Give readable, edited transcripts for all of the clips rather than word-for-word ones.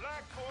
Black 14.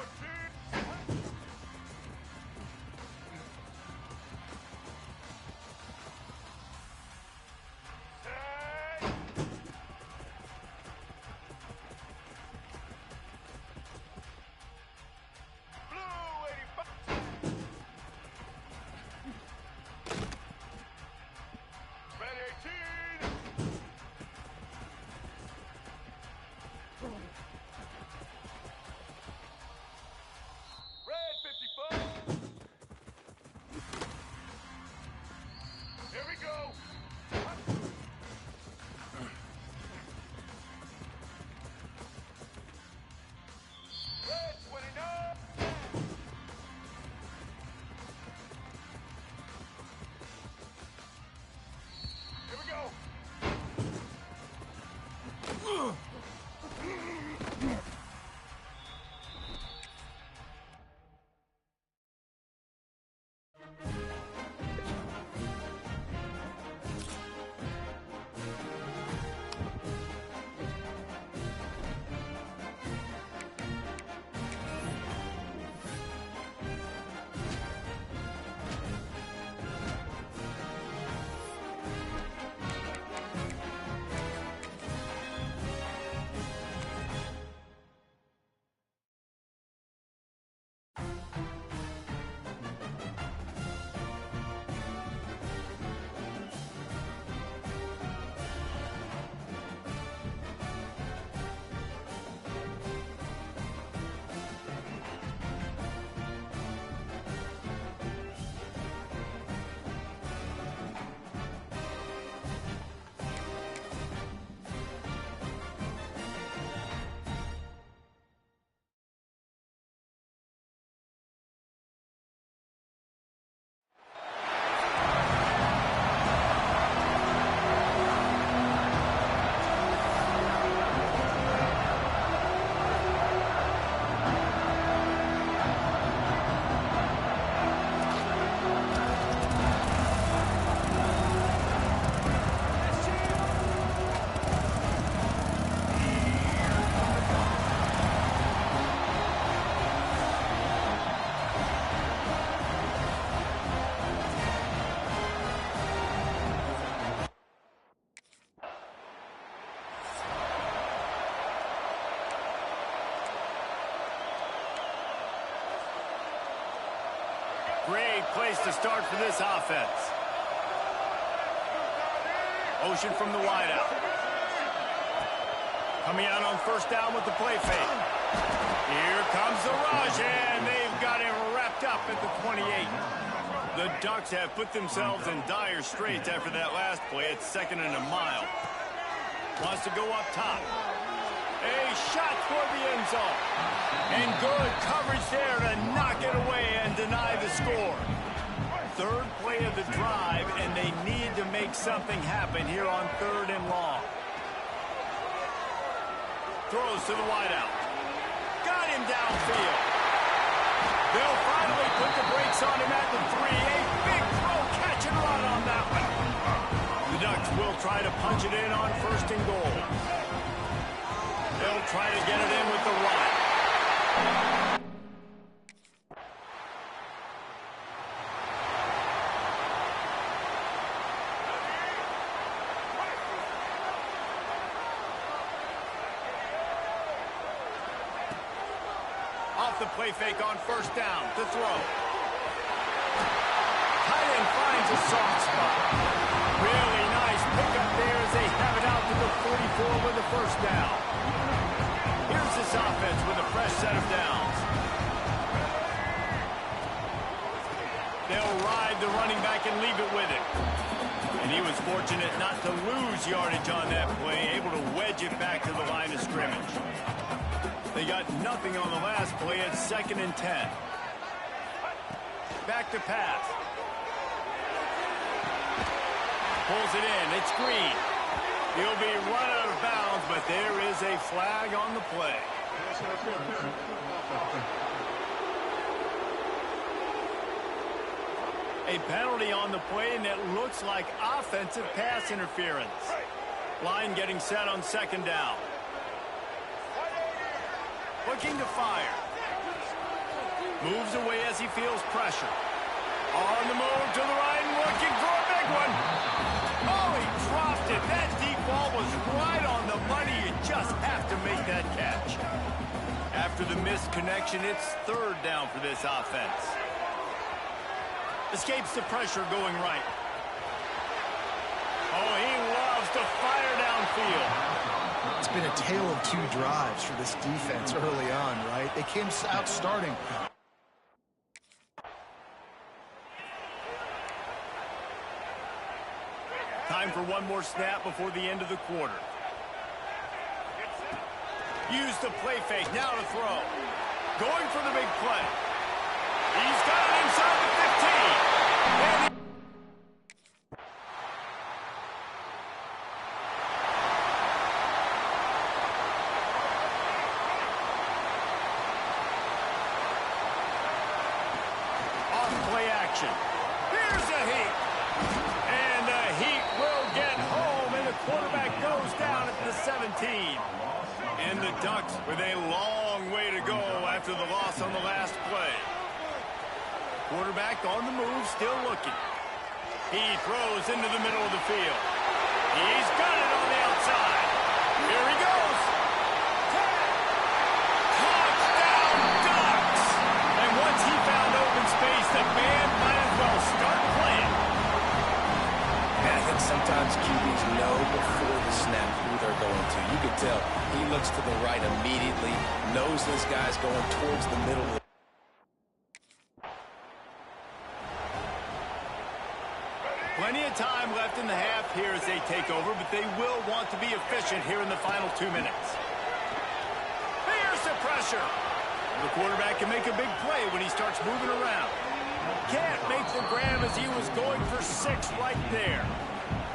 Great place to start for this offense. Ocean from the wideout. Coming out on first down with the play fake. Here comes the rush, and they've got him wrapped up at the 28. The Ducks have put themselves in dire straits after that last play. It's 2nd and a mile. Wants to go up top. A shot for the end zone. And good coverage there to knock it away and deny the score. 3rd play of the drive, and they need to make something happen here on 3rd and long. Throws to the wideout. Got him downfield. They'll finally put the brakes on him at the 3. A big throw, catch and run on that one. The Ducks will try to punch it in on 1st and goal. They'll try to get it in with the run. Off the play fake on 1st down to throw. Tight end finds a soft spot. Really nice pickup there as they have it out to the 44 with the 1st down. Here's this offense with a fresh set of downs. They'll ride the running back and leave it with it. And he was fortunate not to lose yardage on that play, able to wedge it back to the line of scrimmage. They got nothing on the last play at 2nd and 10. Back to pass. Pulls it in. It's Green. He'll be run out of bounds, but there is a flag on the play. A penalty on the play, and it looks like offensive pass interference. Line getting set on 2nd down. Looking to fire. Moves away as he feels pressure. On the move to the right and looking for a big one. Oh, he dropped it. That deep ball was right on the money. You just have to make that catch. After the missed connection, it's third down for this offense. Escapes the pressure going right. Oh, he loves to fire downfield. It's been a tale of two drives for this defense early on, right? They came out starting. Time for one more snap before the end of the quarter. Use the play fake, now to throw. Going for the big play. He's got it inside the 15. And off play action. Here's a heat. And the Heat will get home, and the quarterback goes down at the 17. And the Ducks with a long way to go after the loss on the last play. Quarterback on the move, still looking. He throws into the middle of the field. He's got it on the outside. Here he goes. Touchdown, Ducks! And once he found open space, the band might as well start playing. I think sometimes QBs know before the snap who they're going to. You can tell he looks to the right immediately, knows this guy's going towards the middle. Plenty of time left in the half here as they take over, but they will want to be efficient here in the final 2 minutes. Here's the pressure. The quarterback can make a big play when he starts moving around. Can't make the grab as he was going for 6 right there.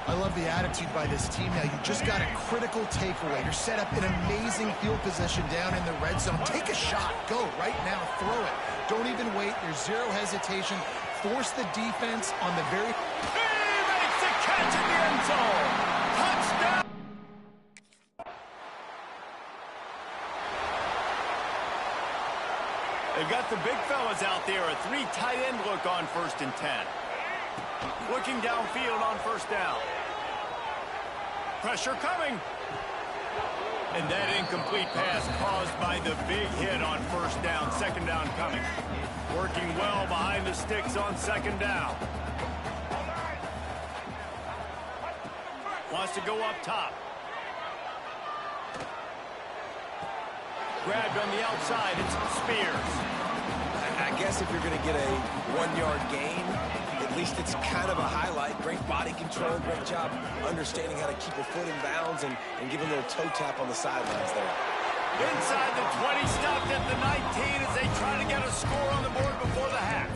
I love the attitude by this team now. You just got a critical takeaway. You're set up in amazing field position down in the red zone. Take a shot. Go right now. Throw it. Don't even wait. There's zero hesitation. Force the defense on the very... He makes the catch in the end zone. Touchdown. They've got the big fellas out there. A 3 tight end look on 1st and 10. Looking downfield on 1st down. Pressure coming. And that incomplete pass caused by the big hit on 1st down. 2nd down coming. Working well behind the sticks on 2nd down. Wants to go up top. Grabbed on the outside. It's Spears. I guess if you're going to get a 1-yard gain, at least it's kind of a highlight. Great body control, great job understanding how to keep a foot in bounds and give a little toe tap on the sidelines there. Inside the 20, stopped at the 19 as they try to get a score on the board before the half.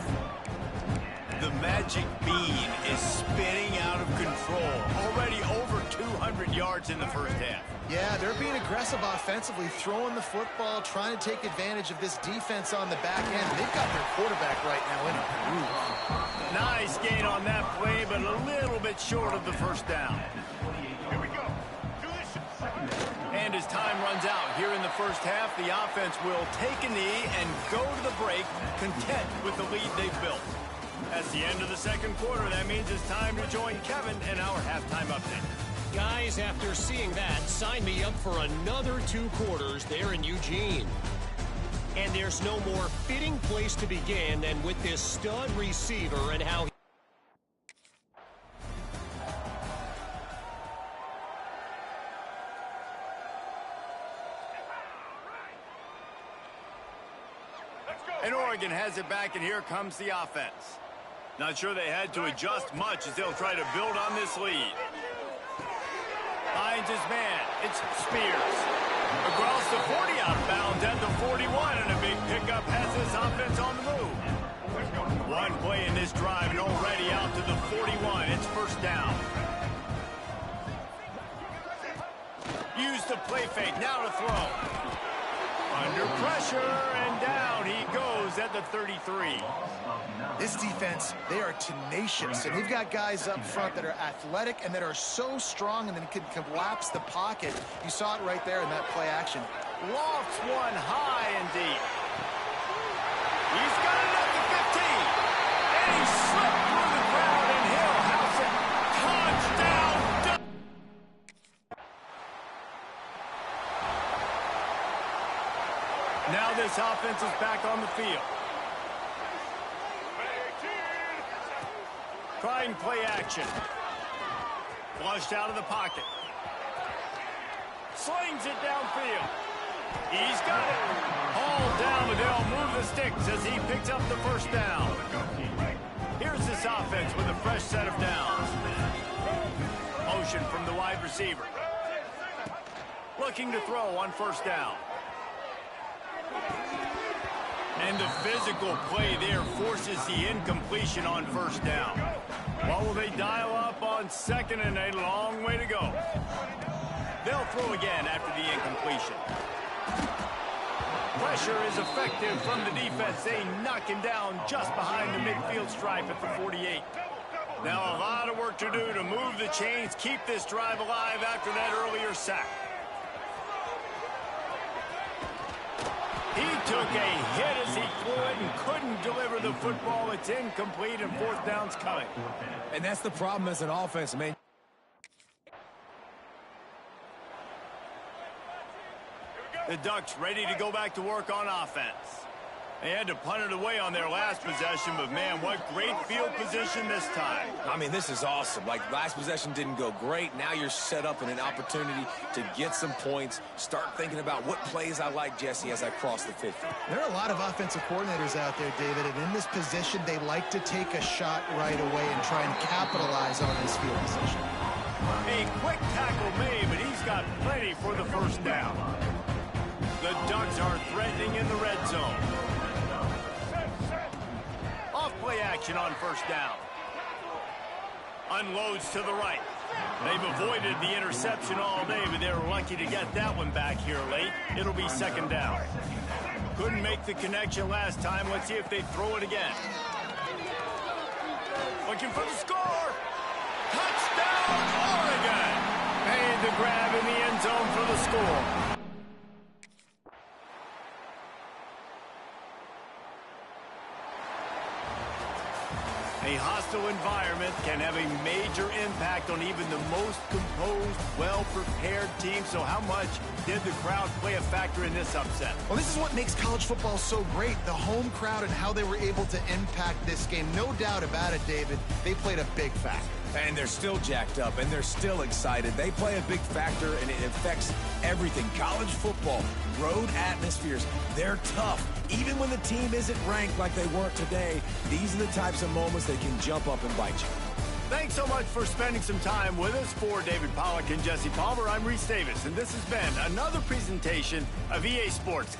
The magic bean is spinning out of control. Already over 200 yards in the 1st half. Yeah, they're being aggressive offensively, throwing the football, trying to take advantage of this defense on the back end. They've got their quarterback right now in a groove. Nice gain on that play, but a little bit short of the 1st down. Here we go. And as time runs out here in the 1st half, the offense will take a knee and go to the break, content with the lead they've built. That's the end of the 2nd quarter. That means it's time to join Kevin in our halftime update. Guys, after seeing that, sign me up for another 2 quarters there in Eugene. And there's no more fitting place to begin than with this stud receiver and how And Oregon has it back, and here comes the offense. Not sure they had to adjust much as they'll try to build on this lead. Finds his man. It's Spears. Across the 40 out of bounds at the 41, and a big pickup has this offense on the move. One play in this drive, and already out to the 41. It's 1st down. Use the play fake. Now to throw. Under pressure, and down he goes at the 33. This defense, they are tenacious, and they've got guys up front that are athletic and that are so strong and then can collapse the pocket. You saw it right there in that play action. Lofts one high and deep. He's got Now this offense is back on the field. Trying play action. Flushed out of the pocket. Slings it downfield. He's got it. Hauled down, but they'll move the sticks as he picks up the first down. Here's this offense with a fresh set of downs. Motion from the wide receiver. Looking to throw on first down. And the physical play there forces the incompletion on first down. What will they dial up on second and a long way to go? They'll throw again after the incompletion. Pressure is effective from the defense. They knock him down just behind the midfield stripe at the 48. Now a lot of work to do to move the chains, keep this drive alive after that earlier sack. He took a hit as he threw it and couldn't deliver the football. It's incomplete and fourth down's coming. And that's the problem as an offense, man. The Ducks ready to go back to work on offense. They had to punt it away on their last possession, but man, what great field position this time. I mean, this is awesome. Like, last possession didn't go great. Now you're set up in an opportunity to get some points. Start thinking about what plays I like, Jesse, as I cross the 50. There are a lot of offensive coordinators out there, David, and in this position, they like to take a shot right away and try and capitalize on this field position. A quick tackle made, but he's got plenty for the first down. The Ducks are threatening in the red zone. Off-play action on first down. Unloads to the right. They've avoided the interception all day, but they're lucky to get that one back here late. It'll be second down. Couldn't make the connection last time. Let's see if they throw it again. Looking for the score. Touchdown, Oregon! Made the grab in the end zone for the score. A hostile environment can have a major impact on even the most composed, well-prepared team. So how much did the crowd play a factor in this upset? Well, this is what makes college football so great, the home crowd and how they were able to impact this game. No doubt about it, David, they played a big factor. And they're still jacked up, and they're still excited. They play a big factor, and it affects everything. College football, road atmospheres, they're tough. Even when the team isn't ranked like they weren't today, these are the types of moments that can jump up and bite you. Thanks so much for spending some time with us. For David Pollack and Jesse Palmer, I'm Reese Davis, and this has been another presentation of EA Sports.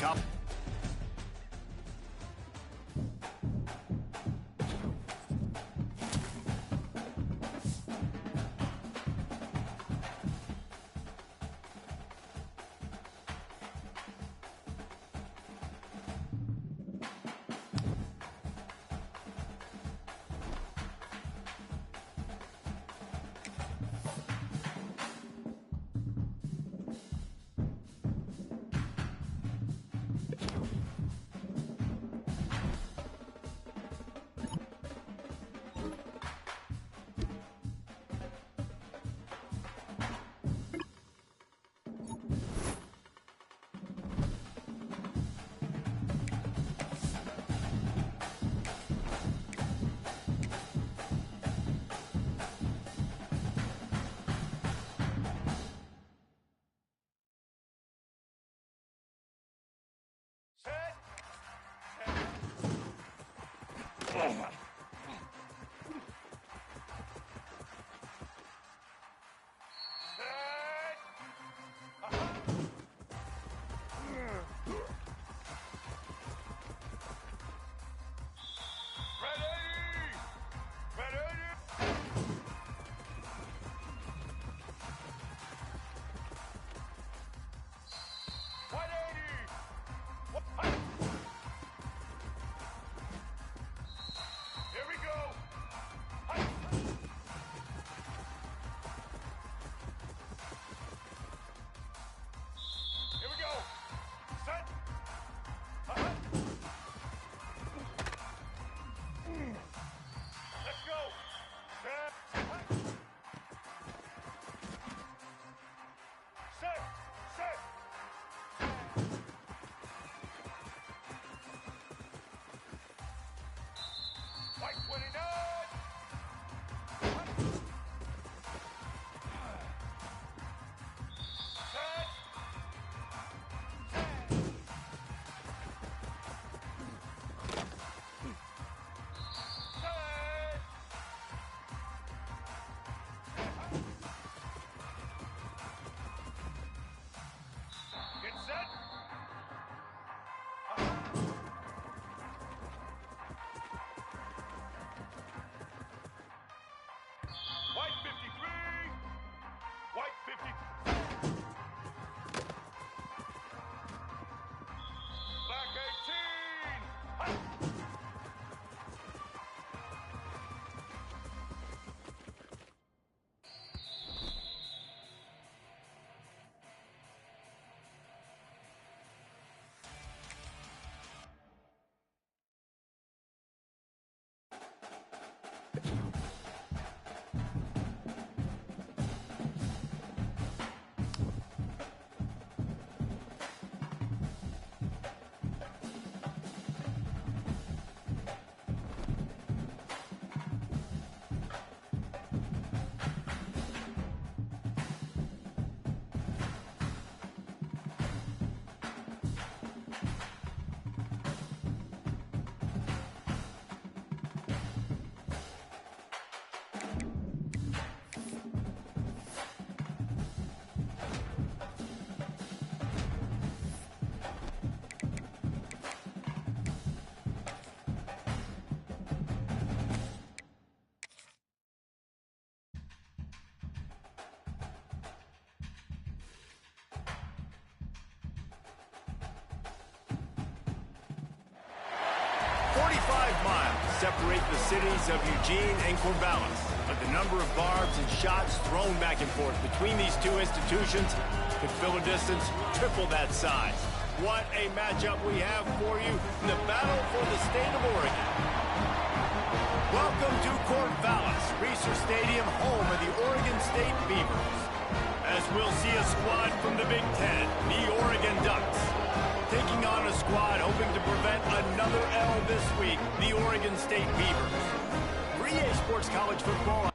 45 miles separate the cities of Eugene and Corvallis, but the number of barbs and shots thrown back and forth between these two institutions could fill a distance triple that size. What a matchup we have for you in the battle for the state of Oregon. Welcome to Corvallis, Reser Stadium, home of the Oregon State Beavers. As we'll see a squad from the Big Ten, the Oregon Ducks, taking on a squad hoping to prevent another L this week, the Oregon State Beavers. 3A Sports College Football.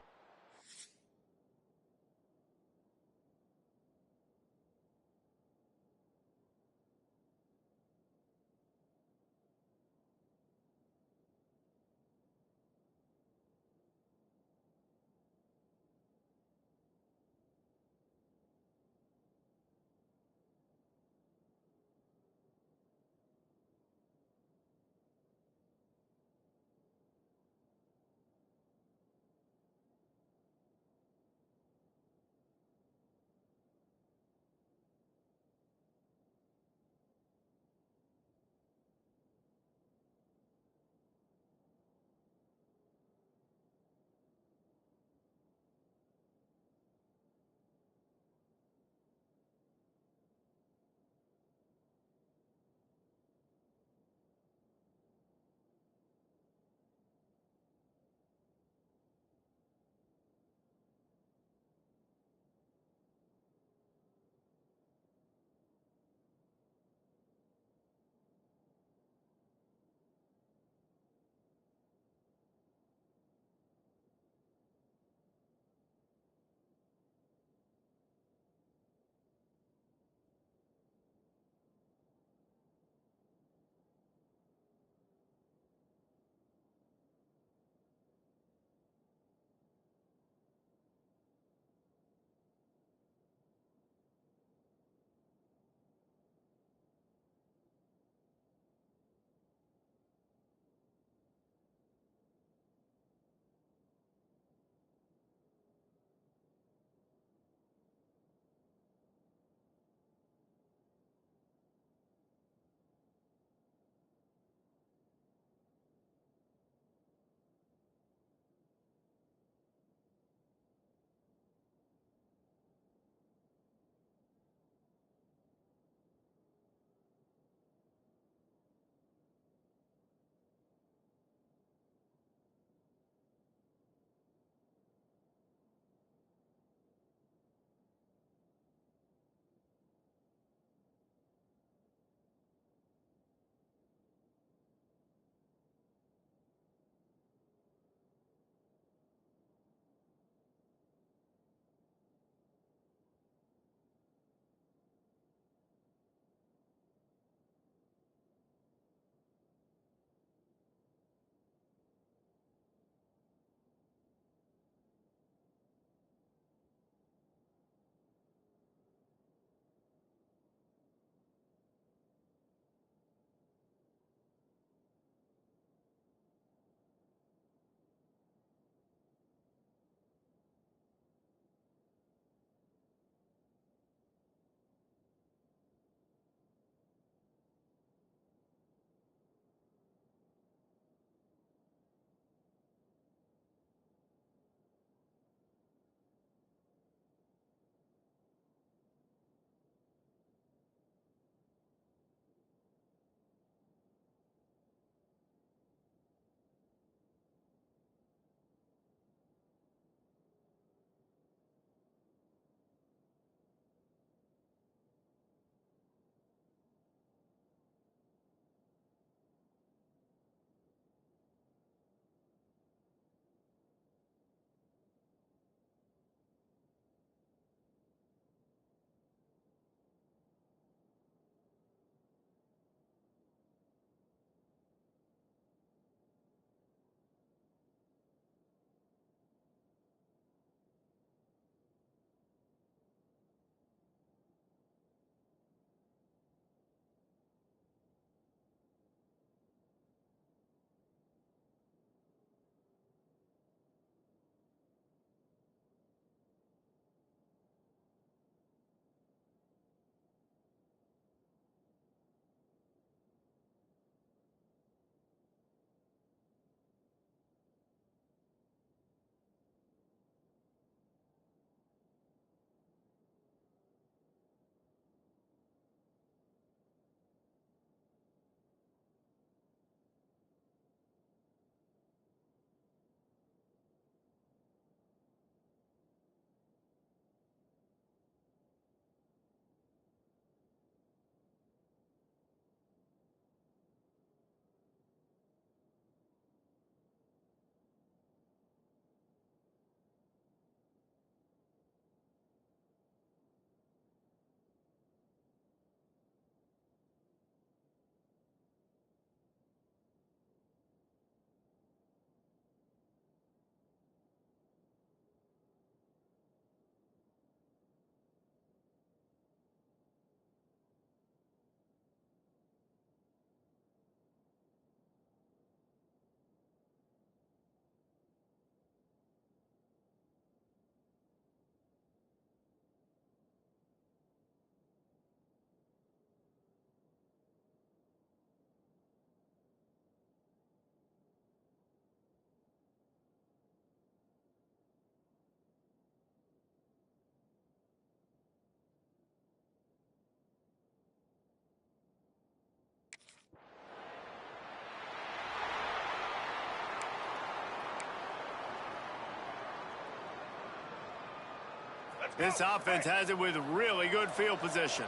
This offense has it with really good field position.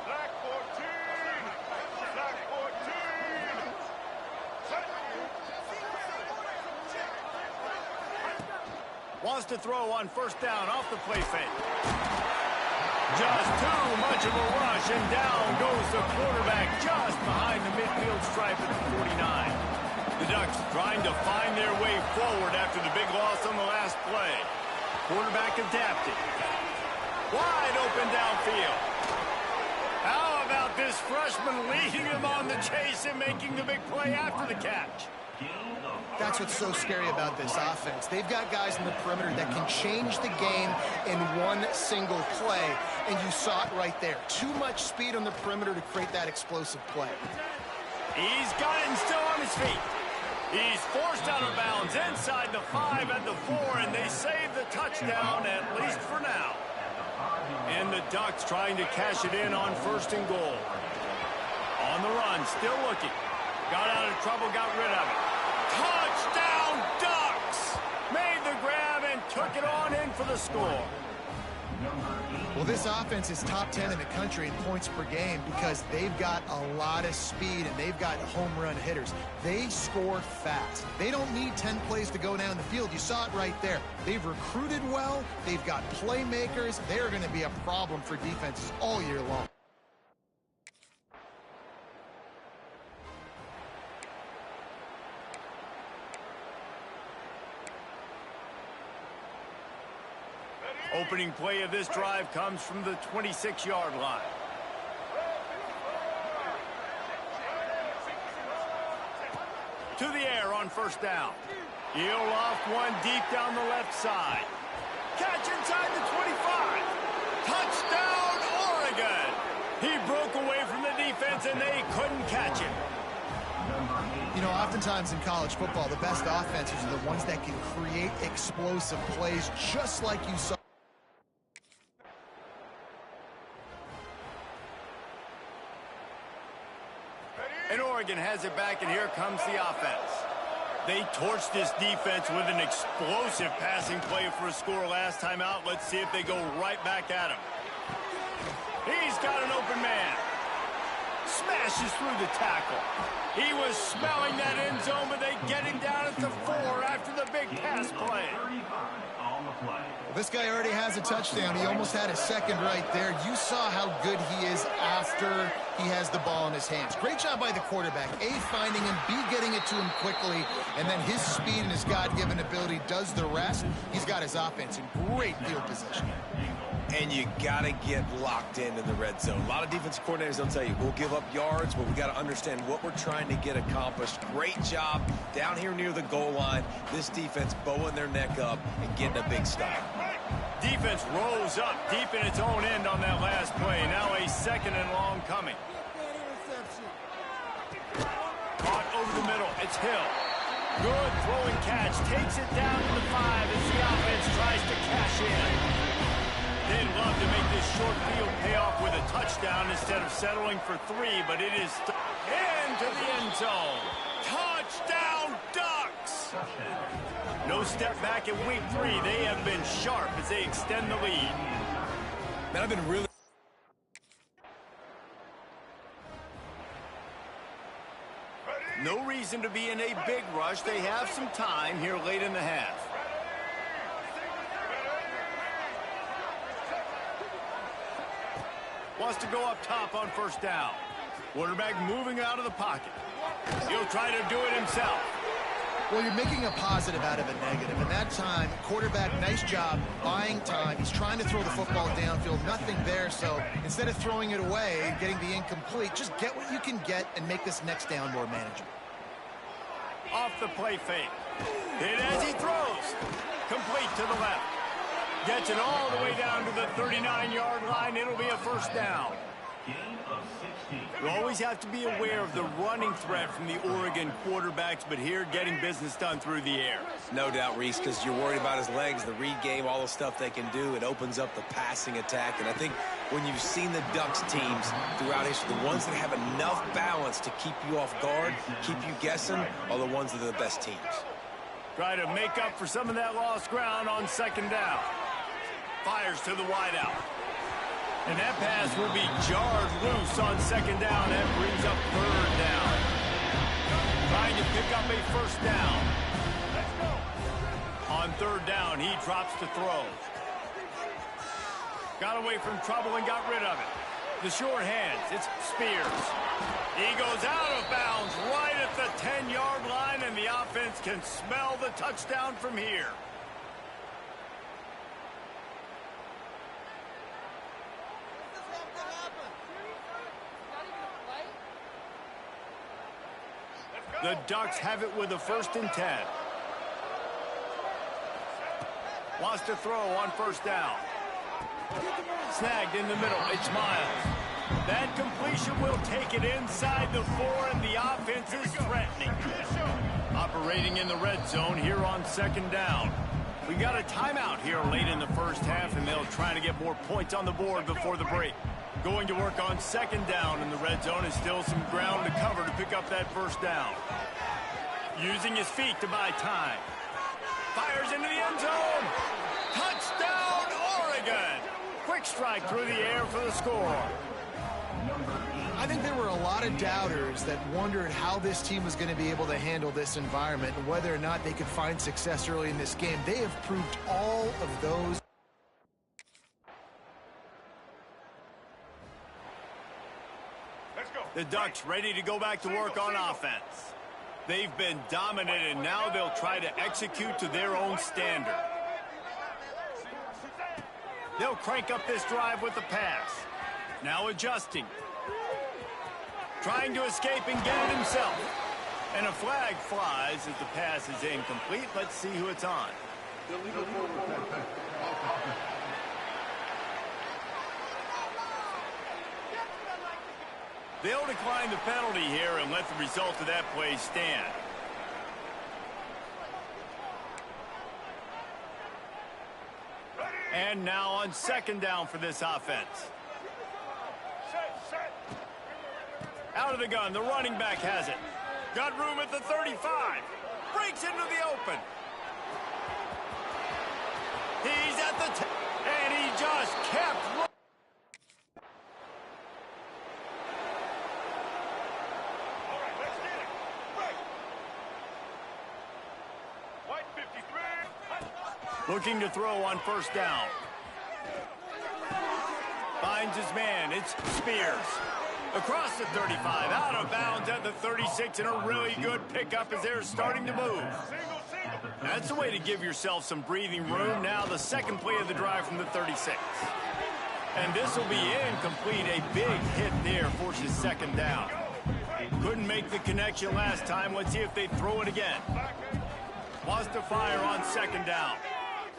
Black 14. Black 14. Wants to throw on first down off the play fake. Just too much of a rush, and down goes the quarterback just behind the midfield stripe at the 49. The Ducks trying to find their way forward after the big loss on the last play. Quarterback adapted. Wide open downfield. How about this freshman leading him on the chase and making the big play after the catch? That's what's so scary about this offense. They've got guys in the perimeter that can change the game in one single play, and you saw it right there. Too much speed on the perimeter to create that explosive play. He's got it and still on his feet. He's forced out of bounds inside the 5 at the 4, and they save the touchdown, at least for now. And the Ducks trying to cash it in on first and goal. On the run, still looking. Got out of trouble, got rid of it. Touchdown, Ducks! Made the grab and took it on in for the score. Well, this offense is top 10 in the country in points per game because they've got a lot of speed and they've got home run hitters. They score fast. They don't need 10 plays to go down the field. You saw it right there. They've recruited well. They've got playmakers. They're going to be a problem for defenses all year long. Opening play of this drive comes from the 26-yard line. To the air on first down. He'll loft one deep down the left side. Catch inside the 25. Touchdown, Oregon! He broke away from the defense and they couldn't catch him. You know, oftentimes in college football, the best offenses are the ones that can create explosive plays just like you saw. And Oregon has it back, and here comes the offense. They torched this defense with an explosive passing play for a score last time out. Let's see if they go right back at him. He's got an open man. Smashes through the tackle. He was smelling that end zone, but they get him down at the 4 after the big pass play. This guy already has a touchdown. He almost had a second right there. You saw how good he is after he has the ball in his hands. Great job by the quarterback. A, finding him, B, getting it to him quickly, and then his speed and his God-given ability does the rest. He's got his offense in great field position. And you got to get locked in the red zone. A lot of defensive coordinators, they'll tell you, we'll give up yards, but we got to understand what we're trying to get accomplished. Great job down here near the goal line. This defense bowing their neck up and getting a big stop. Defense rose up deep in its own end on that last play. Now a second and long coming. Caught over the middle. It's Hill. Good throwing catch. Takes it down to the 5 as the offense tries to cash in. They'd love to make this short field pay off with a touchdown instead of settling for 3, but it is into the end zone. Touchdown, Ducks! No step back in week 3. They have been sharp as they extend the lead. Man, I've been really... No reason to be in a big rush. They have some time here late in the half. Wants to go up top on first down. Quarterback moving out of the pocket. He'll try to do it himself. Well, you're making a positive out of a negative. And that time, quarterback, nice job buying time. He's trying to throw the football downfield. Nothing there. So instead of throwing it away and getting the incomplete, just get what you can get and make this next down more manageable. Off the play fake. Hit as he throws. Complete to the left. Gets it all the way down to the 39-yard line. It'll be a first down. You always have to be aware of the running threat from the Oregon quarterbacks, but here getting business done through the air. No doubt, Reese, because you're worried about his legs, the read game, all the stuff they can do. It opens up the passing attack. And I think when you've seen the Ducks teams throughout history, the ones that have enough balance to keep you off guard, keep you guessing, are the ones that are the best teams. Try to make up for some of that lost ground on second down. fires to the wideout. And that pass will be jarred loose on second down. That brings up third down. Trying to pick up a first down. Let's go. On third down, he drops to throw. Got away from trouble and got rid of it. The short hands, it's Spears. He goes out of bounds right at the 10-yard line, and the offense can smell the touchdown from here. The Ducks have it with a 1st and 10. Wants to throw on first down. Snagged in the middle. It's Miles. That completion will take it inside the 4, and the offense is threatening. Operating in the red zone here on 2nd down. We got a timeout here late in the first half, and they'll try to get more points on the board before the break. Going to work on 2nd down in the red zone, is still some ground to cover to pick up that first down. Using his feet to buy time. Fires into the end zone. Touchdown, Oregon! Quick strike through the air for the score. I think there were a lot of doubters that wondered how this team was going to be able to handle this environment and whether or not they could find success early in this game. They have proved all of those. Let's go. The Ducks ready to go back to work on offense. They've been dominant, and now they'll try to execute to their own standard. They'll crank up this drive with the pass. Now adjusting. Trying to escape and get it himself. And a flag flies as the pass is incomplete. Let's see who it's on. They'll decline the penalty here and let the result of that play stand. And now on 2nd down for this offense. Set. Out of the gun, the running back has it. Got room at the 35. Breaks into the open. He's at the and he just kept running. All right, let's get it. Right. White 53. Looking to throw on first down. Finds his man. It's Spears. Across the 35, out of bounds at the 36, and a really good pickup as they're starting to move. Single. That's the way to give yourself some breathing room. Now the second play of the drive from the 36. And this will be incomplete. A big hit there forces 2nd down. Couldn't make the connection last time. Let's see if they throw it again. Wants to fire on 2nd down.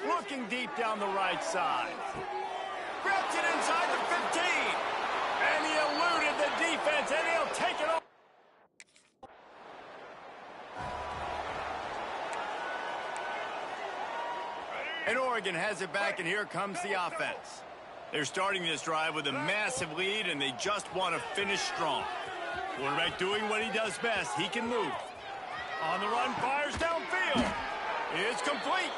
Looking deep down the right side. Grabs it inside the 15. And he eluded the defense, and he'll take it off. And Oregon has it back, and here comes the offense. They're starting this drive with a massive lead, and they just want to finish strong. Quarterback doing what he does best. He can move. On the run, fires downfield. It's complete.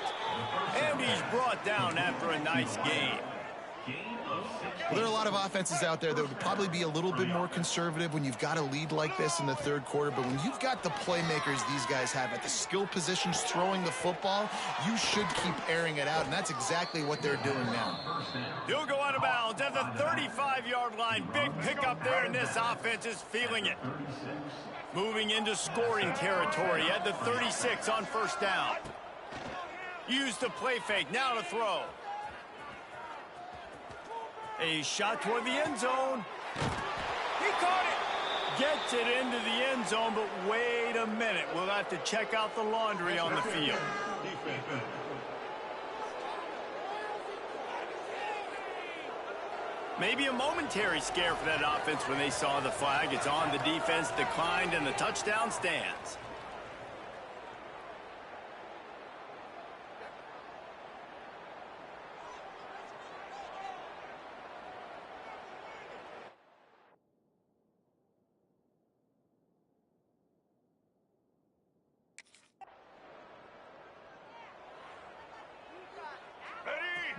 And he's brought down after a nice game. Well, there are a lot of offenses out there that would probably be a little bit more conservative when you've got a lead like this in the 3rd quarter. But when you've got the playmakers these guys have at the skill positions throwing the football, you should keep airing it out. And that's exactly what they're doing now. He'll go out of bounds at the 35-yard line. Big pickup there, and this offense is feeling it. Moving into scoring territory at the 36 on first down. Used the play fake, now to throw. A shot toward the end zone. He caught it. Gets it into the end zone, but wait a minute. We'll have to check out the laundry on the field. Maybe a momentary scare for that offense when they saw the flag. It's on, the defense declined, and the touchdown stands.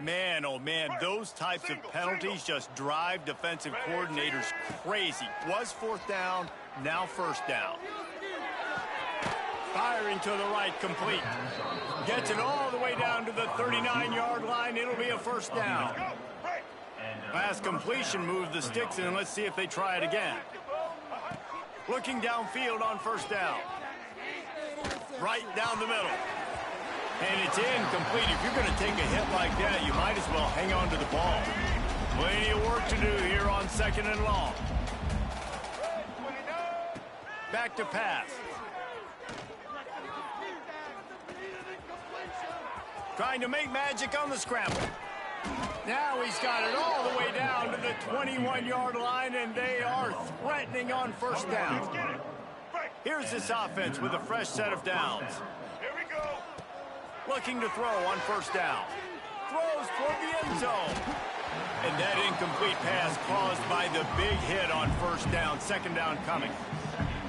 Man, oh man, those types of penalties just drive defensive coordinators crazy. Was fourth down, now first down. Firing to the right, complete. Gets it all the way down to the 39-yard line. It'll be a first down. Pass completion moved the sticks in. Let's see if they try it again. Looking downfield on first down. Right down the middle. And it's incomplete. If you're going to take a hit like that, you might as well hang on to the ball. Plenty of work to do here on second and long. Back to pass. Trying to make magic on the scramble. Now he's got it all the way down to the 21-yard line, and they are threatening on first down. Here's this offense with a fresh set of downs. Here we go. Looking to throw on first down. Throws toward the end zone. And that incomplete pass caused by the big hit on first down. Second down coming.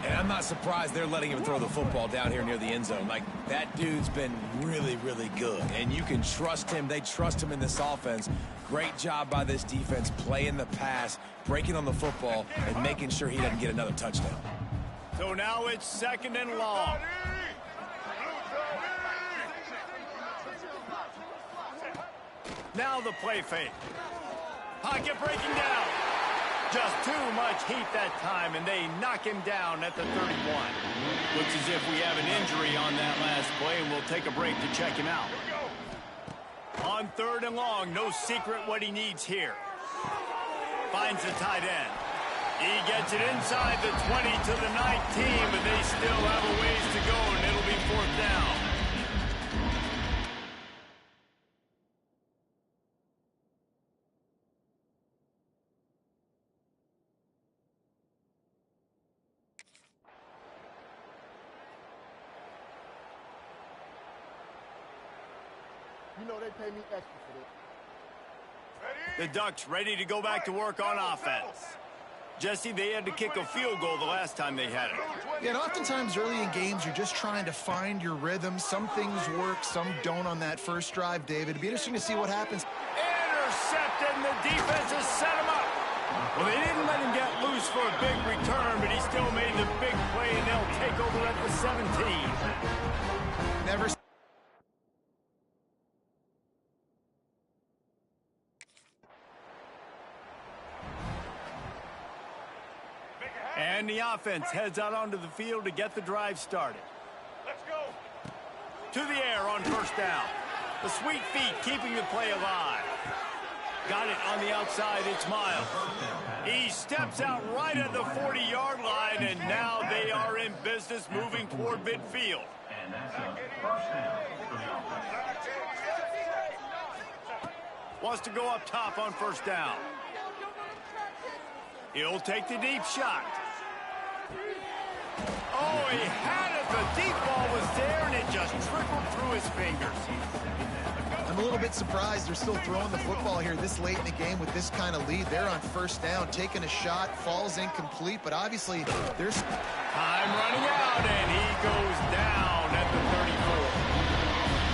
And I'm not surprised they're letting him throw the football down here near the end zone. Like, that dude's been really, really good. And you can trust him. They trust him in this offense. Great job by this defense playing the pass, breaking on the football, and making sure he doesn't get another touchdown. So now it's second and long. Now the play fake. Pocket breaking down. Just too much heat that time, and they knock him down at the 31. Looks as if we have an injury on that last play, and we'll take a break to check him out. On third and long, no secret what he needs here. Finds the tight end. He gets it inside the 20 to the 19, but they still have a ways to go, and it'll be fourth down. You know they pay me extra for this. The Ducks ready to go back to work on offense. Jesse, they had to kick a field goal the last time they had it. Yeah, and oftentimes early in games, you're just trying to find your rhythm. Some things work, some don't on that first drive, David. It'd be interesting to see what happens. Intercepted, and the defense has set him up. Well, they didn't let him get loose for a big return, but he still made the big play, and they'll take over at the 17. Never. And the offense heads out onto the field to get the drive started. Let's go. To the air on first down. The sweet feet keeping the play alive. Got it on the outside, it's Miles. He steps out right at the 40-yard line, and now they are in business moving toward midfield. Wants to go up top on first down. He'll take the deep shot. Oh, he had it. The deep ball was there, and it just trickled through his fingers. I'm a little bit surprised they're still throwing the football here this late in the game with this kind of lead. They're on first down, taking a shot, falls incomplete, but obviously there's time running out, and he goes down at the 34.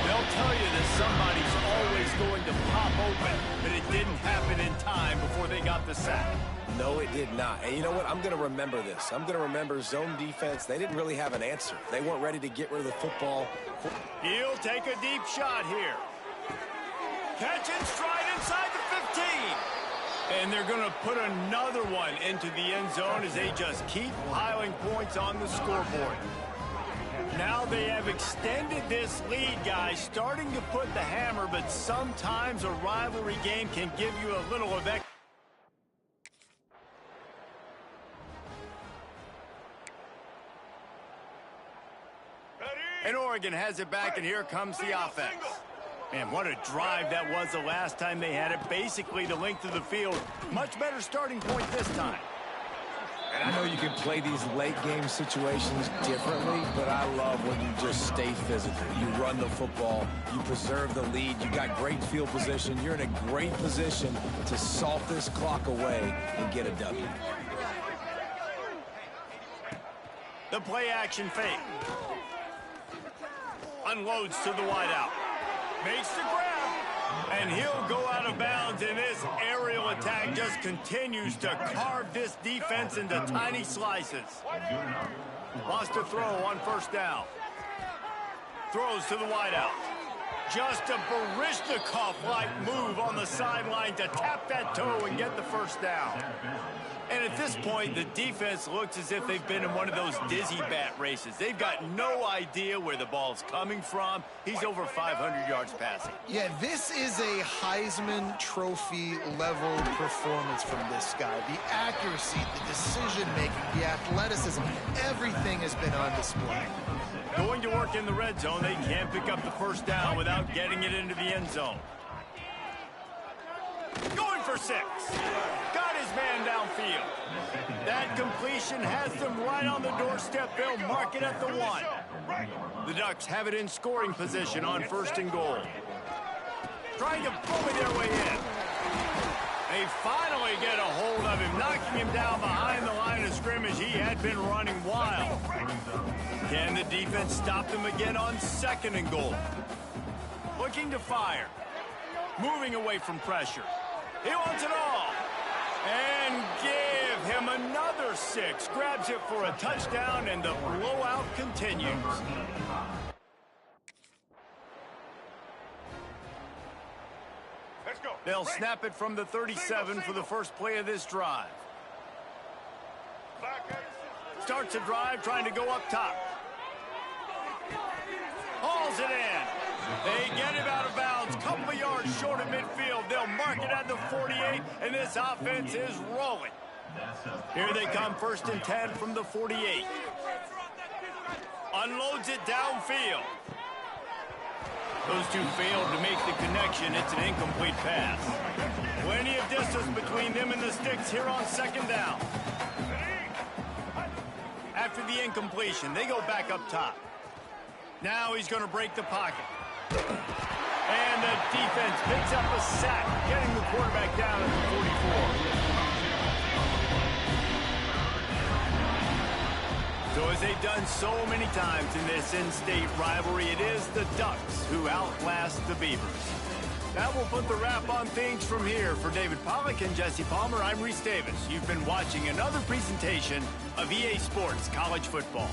They'll tell you that somebody's always going to pop open, but it didn't happen in time before they got the sack. No, it did not. And you know what? I'm going to remember this. I'm going to remember zone defense. They didn't really have an answer. They weren't ready to get rid of the football. He'll take a deep shot here. Catch and stride inside the 15. And they're going to put another one into the end zone as they just keep piling points on the scoreboard. Now they have extended this lead, guys, starting to put the hammer, but sometimes a rivalry game can give you a little of extra. And Oregon has it back, and here comes the offense. Man, what a drive that was the last time they had it. Basically the length of the field. Much better starting point this time. And I know you can play these late-game situations differently, but I love when you just stay physical. You run the football. You preserve the lead. You got great field position. You're in a great position to salt this clock away and get a W. The play-action fake. Unloads to the wideout. Makes the grab. And he'll go out of bounds, and this aerial attack just continues to carve this defense into tiny slices. Lost a throw on first down. Throws to the wideout. Just a Baryshnikov-like move on the sideline to tap that toe and get the first down. And at this point, the defense looks as if they've been in one of those dizzy bat races. They've got no idea where the ball's coming from. He's over 500 yards passing. Yeah, this is a Heisman Trophy level performance from this guy. The accuracy, the decision-making, the athleticism, everything has been on display. Going to work in the red zone, they can't pick up the first down without getting it into the end zone. Going for 6. Got his man downfield. That completion has them right on the doorstep. They'll mark it at the 1. The Ducks have it in scoring position on 1st and goal. Trying to bully their way in. They finally get a hold of him, knocking him down behind the line of scrimmage. He had been running wild. Can the defense stop them again on 2nd and goal? Looking to fire. Moving away from pressure. He wants it all. And give him another 6. Grabs it for a touchdown, and the blowout continues. Let's go. They'll snap it from the 37 for the first play of this drive. Starts a drive trying to go up top. Hauls it in. They get him out of bounds, couple of yards short of midfield. They'll mark it at the 48, and this offense is rolling. Here they come, 1st and 10 from the 48. Unloads it downfield. Those two failed to make the connection. It's an incomplete pass. Plenty of distance between them and the sticks here on 2nd down. After the incompletion, they go back up top. Now he's going to break the pocket. And the defense picks up a sack, getting the quarterback down at the 44. So as they've done so many times in this in-state rivalry, it is the Ducks who outlast the Beavers. That will put the wrap on things from here. For David Pollack and Jesse Palmer, I'm Reese Davis. You've been watching another presentation of EA Sports College Football.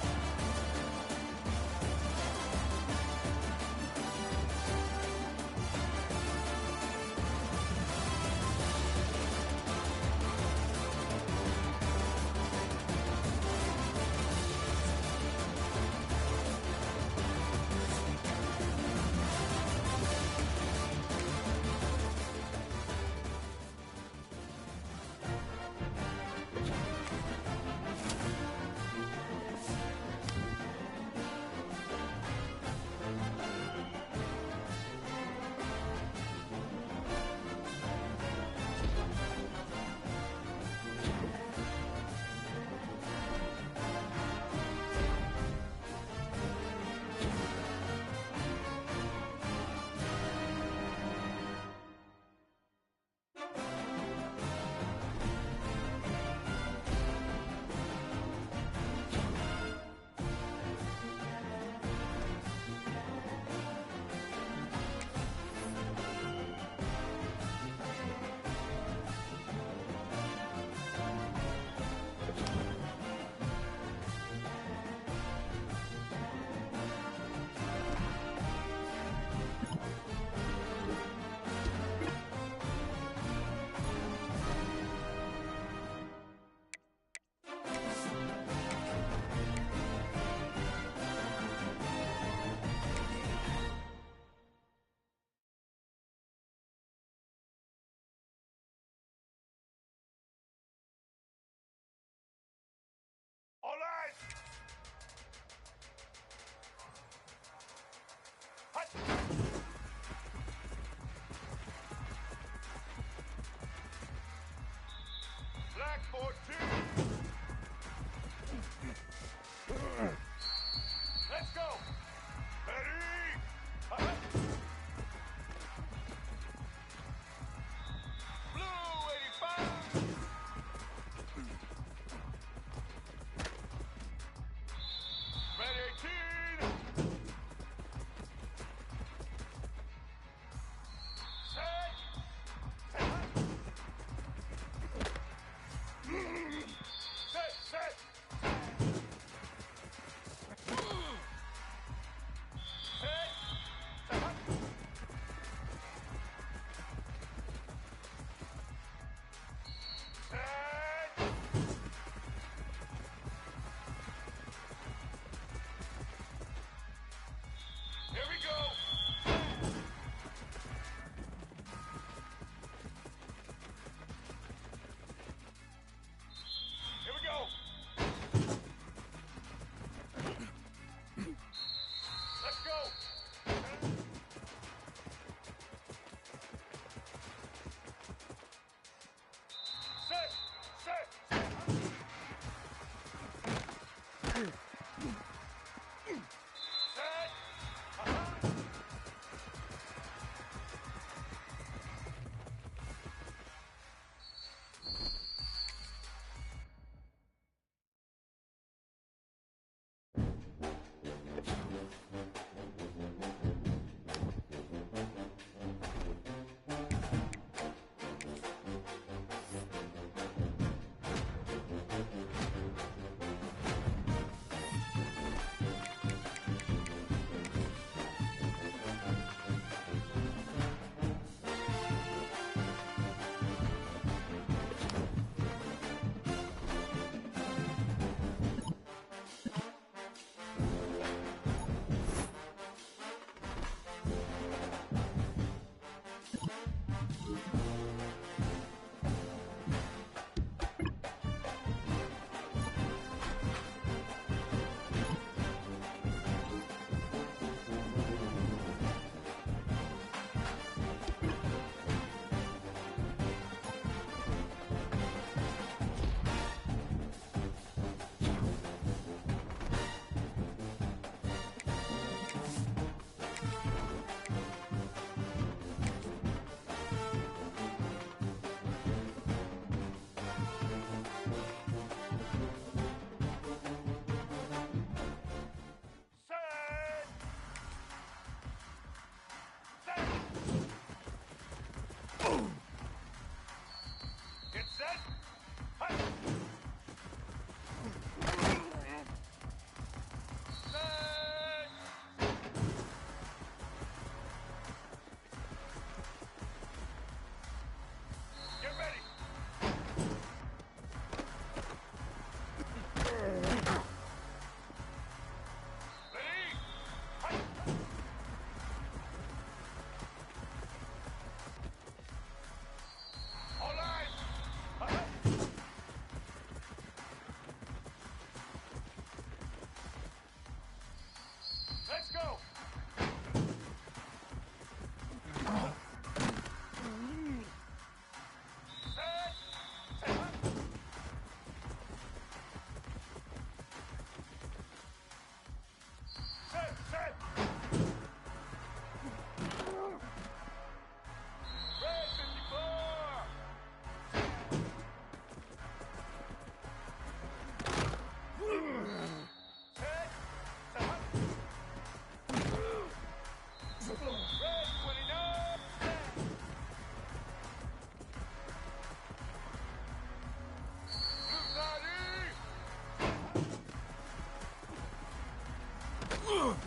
Blue 22!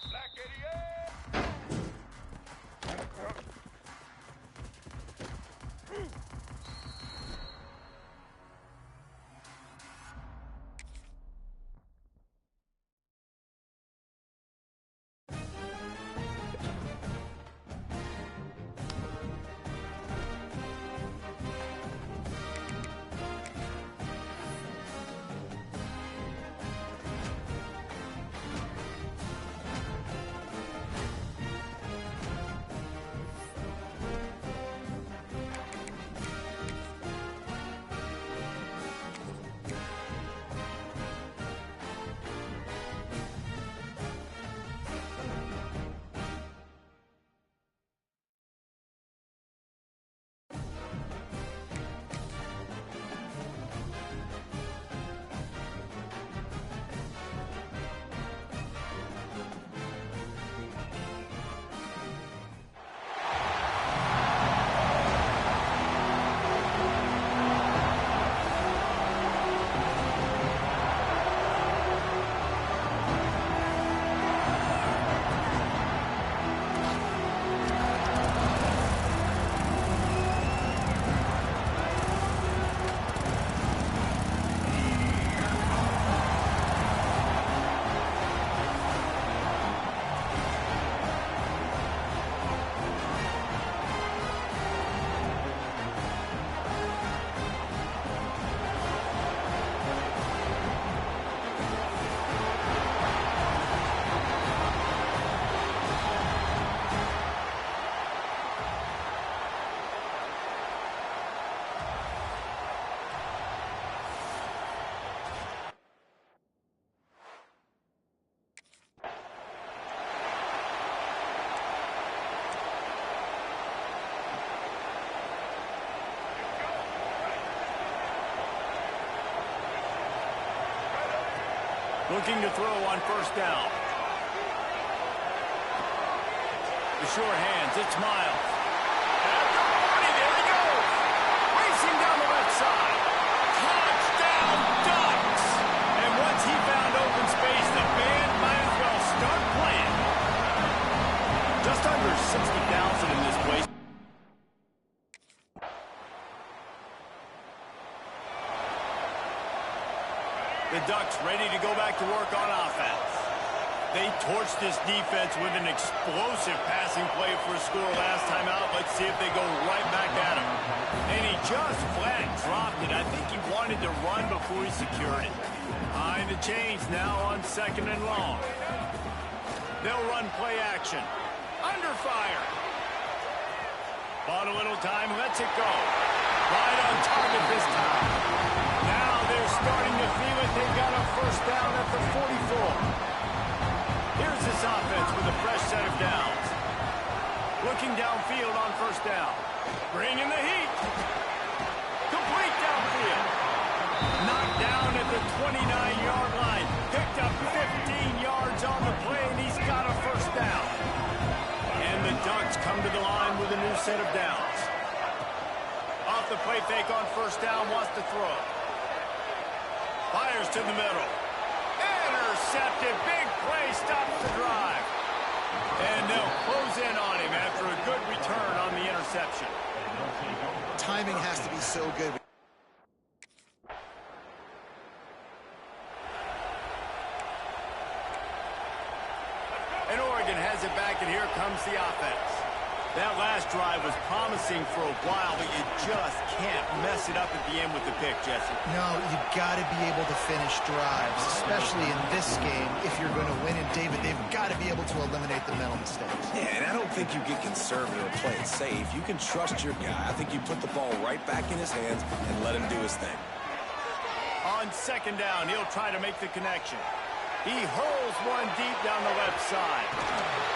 Black 88! Looking to throw on first down. The short hands, it's Miles. After 40, there he goes. Racing down the left side. Touchdown, Ducks! And once he found open space, the band might as well start playing. Just under 60,000 in this place. The Ducks ready to go back to work on offense. They torched this defense with an explosive passing play for a score last time out. Let's see if they go right back at him. And he just flat dropped it. I think he wanted to run before he secured it. Behind the chains now on 2nd and long. They'll run play action. Under fire. Bought a little time, lets it go. Right on target this time. Now they're starting to feel it. They got a first down at the 44. Here's this offense with a fresh set of downs. Looking downfield on first down. Bringing the heat. Complete downfield. Knocked down at the 29-yard line. Picked up 15 yards on the play, and he's got a first down. And the Ducks come to the line with a new set of downs. Off the play fake on first down, wants to throw. Fires to the middle. Intercepted. Big play stops the drive. And they'll close in on him after a good return on the interception. Timing has to be so good. And Oregon has it back, and here comes the offense. That last drive was promising for a while, but you just can't mess it up at the end with the pick, Jesse. No, you've got to be able to finish drives, especially in this game if you're going to win. And, David, they've got to be able to eliminate the mental mistakes. Yeah, and I don't think you get conservative or play it safe. You can trust your guy. I think you put the ball right back in his hands and let him do his thing. On 2nd down, he'll try to make the connection. He hurls one deep down the left side.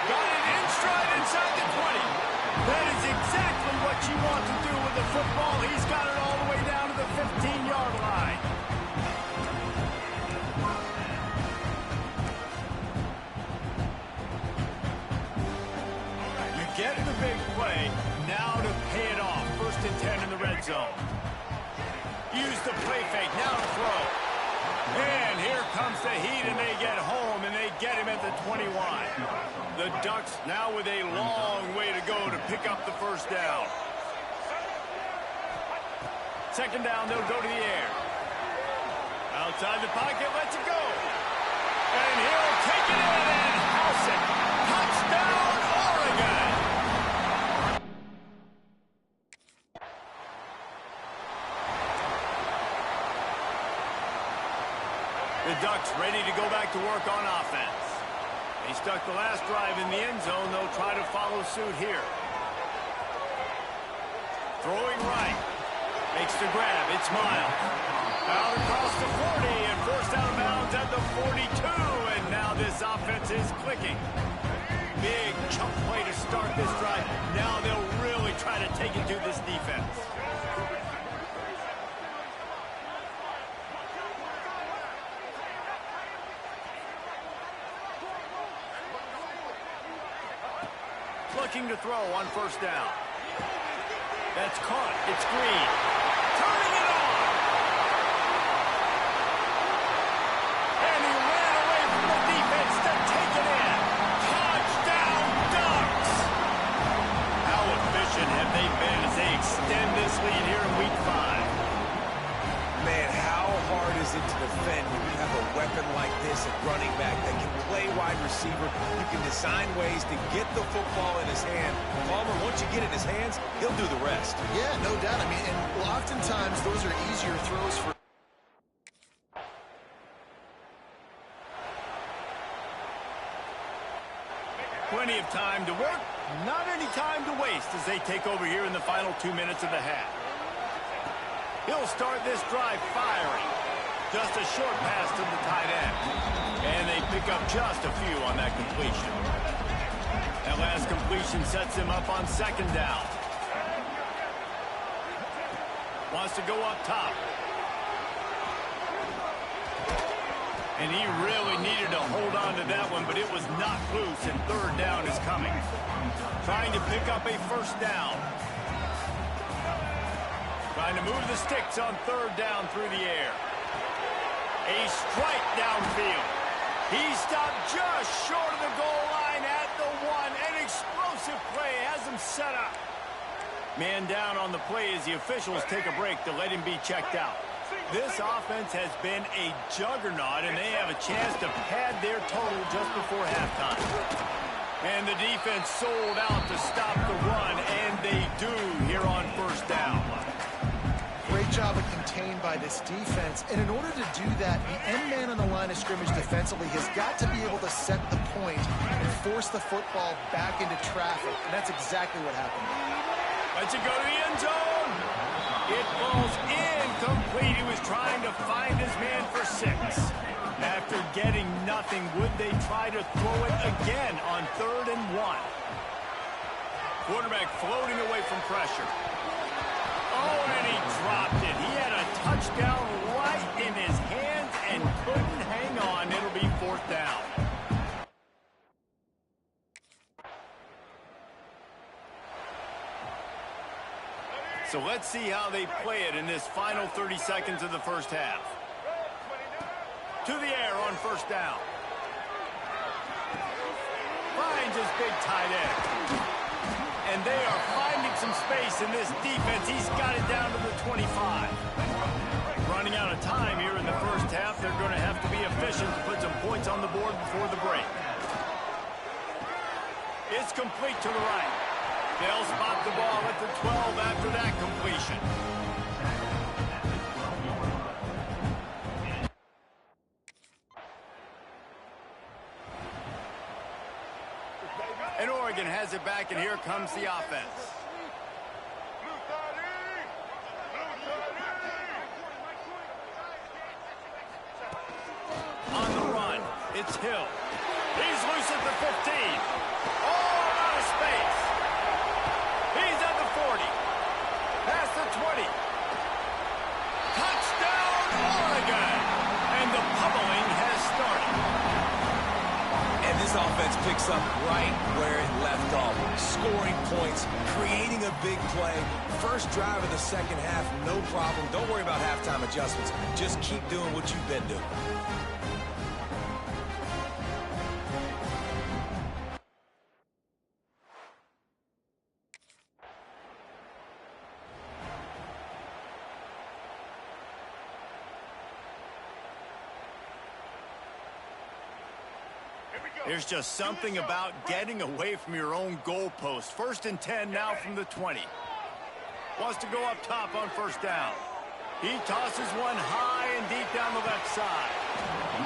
Got it in stride inside the 20. That is exactly what you want to do with the football. He's got it all the way down to the 15-yard line. You get the big play. Now to pay it off. zone. Use the play fake, now to throw. And here comes the Heat, and they get home, and they get him at the 21. The Ducks now with a long way to go to pick up the first down. Second down, they'll go to the air. Outside the pocket, lets it go. And he'll take it in and house it. Touchdown, Oregon! The Ducks ready to go back to work on offense. They stuck the last drive in the end zone. They'll try to follow suit here. Throwing right. Makes the grab. It's Miles. Out across the 40 and forced out of bounds at the 42. And now this offense is clicking. Big chunk play to start this drive. Now they'll really try to take it to this defense. Looking to throw on first down. That's caught. It's Green. Turning it on. And he ran away from the defense to take it in. Touchdown, Ducks! How efficient have they been as they extend this lead here in Week 5? Man, how hard is it to defend when you have a weapon like this at running back that can play wide receiver? You can design ways to get the football in his hand. Palmer, once you get it in his hands, he'll do the rest. Yeah, no doubt. I mean, and oftentimes those are easier throws for... Plenty of time to work, not any time to waste as they take over here in the final 2 minutes of the half. He'll start this drive firing. Just a short pass to the tight end. And they pick up just a few on that completion. That last completion sets him up on second down. Wants to go up top. And he really needed to hold on to that one, but it was knocked loose, and third down is coming. Trying to pick up a first down. Trying to move the sticks on third down through the air. A strike downfield. He stopped just short of the goal line at the 1. An explosive play has him set up. Man down on the play as the officials take a break to let him be checked out. This offense has been a juggernaut, and they have a chance to pad their total just before halftime. And the defense sold out to stop the run, and they do here on first down. Great job of contained by this defense. And in order to do that, the end man on the line of scrimmage defensively has got to be able to set the point and force the football back into traffic. And that's exactly what happened. Let's it go to the end zone. It falls incomplete. He was trying to find his man for 6. After getting nothing, would they try to throw it again on 3rd and 1? Quarterback floating away from pressure. Oh, and he dropped it. He had a touchdown right in his hands and couldn't hang on. It'll be 4th down. So let's see how they play it in this final 30 seconds of the first half. To the air on first down. Finds his big tight end. And they are finding some space in this defense. He's got it down to the 25. Running out of time here in the first half. They're going to have to be efficient to put some points on the board before the break. It's complete to the right. They'll spot the ball at the 12 after that completion. And Oregon has it back, and here comes the offense. On the run, it's Hill. He's loose at the 15. All out of space. He's at the 40. Past the 20. Touchdown, Oregon! And the pummeling has started. And this offense offense picks up right where it left off. Scoring points, creating a big play. First drive of the second half, no problem. Don't worry about halftime adjustments. Just keep doing what you've been doing. There's just something about getting away from your own goalpost. 1st and 10 now from the 20. Wants to go up top on first down. He tosses one high and deep down the left side.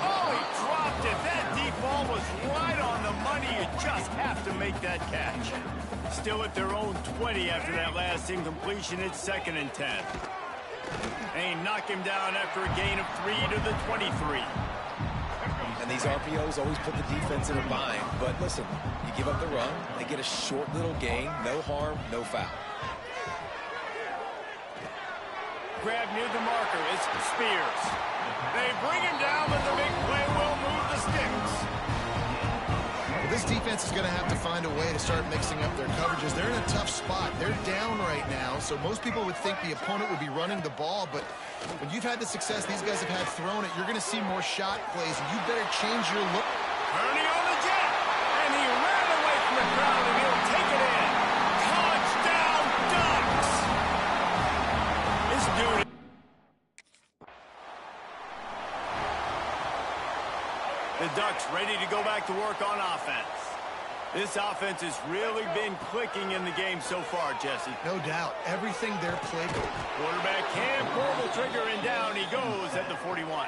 Oh, he dropped it. That deep ball was right on the money. You just have to make that catch. Still at their own 20 after that last incompletion. It's 2nd and 10. They knock him down after a gain of 3 to the 23. And these RPOs always put the defense in a bind. But listen, you give up the run, they get a short little gain, no harm, no foul. Grab near the marker, it's Spears. They bring him down, but the big play will move the sticks. Well, this defense is going to have to find a way to start mixing up their coverages. They're in a tough spot. They're down right now, so most people would think the opponent would be running the ball, but when you've had the success these guys have had throwing it, you're going to see more shot plays, and you better change your look. Ernie on the jet, and he ran away from the crowd, and he'll take it in. Touchdown, Ducks! This dude... The Ducks ready to go back to work on offense. This offense has really been clicking in the game so far, Jesse. No doubt. Everything they're playing. Quarterback can pull the trigger, and down he goes at the 41.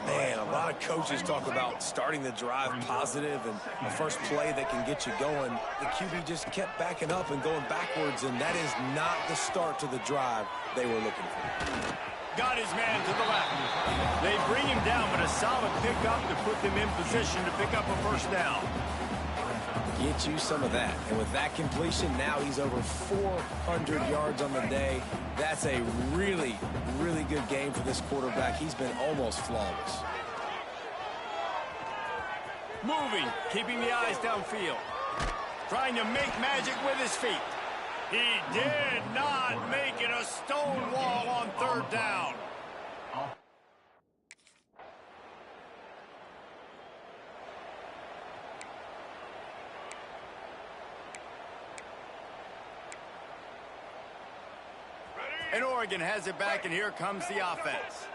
Man, a lot of coaches talk about starting the drive positive and the first play that can get you going. The QB just kept backing up and going backwards, and that is not the start to the drive they were looking for. Got his man to the left. They bring him down, but a solid pickup to put them in position to pick up a first down. Get you some of that. And with that completion, now he's over 400 yards on the day. That's a really, really good game for this quarterback. He's been almost flawless. Moving, keeping the eyes downfield. Trying to make magic with his feet. He did not make it a stone wall on 3rd down. And Oregon has it back, and here comes the offense.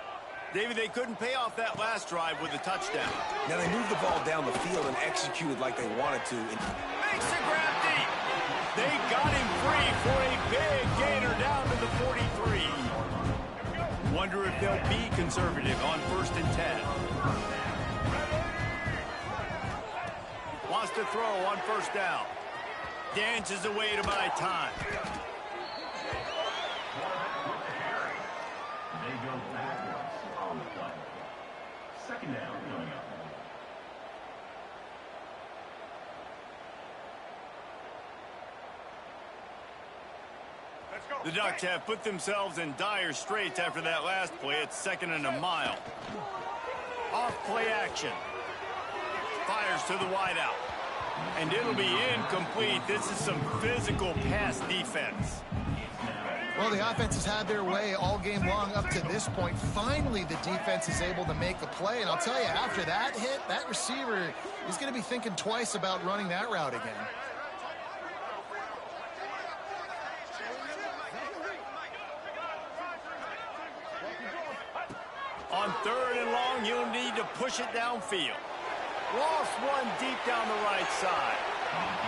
David, they couldn't pay off that last drive with a touchdown. Now they moved the ball down the field and executed like they wanted to. Makes a grab deep. They got him free for a big gainer down to the 43. Wonder if they'll be conservative on 1st and 10. Wants to throw on 1st down. Dances away to buy time. They go backwards on the play. 2nd down coming up. The Ducks have put themselves in dire straits after that last play. It's 2nd and a mile. Off play action. Fires to the wideout. And it'll be incomplete. This is some physical pass defense. Well, the offense has had their way all game long up to this point. Finally, the defense is able to make a play. And I'll tell you, after that hit, that receiver is going to be thinking twice about running that route again. On 3rd and long, you'll need to push it downfield. Lost one deep down the right side.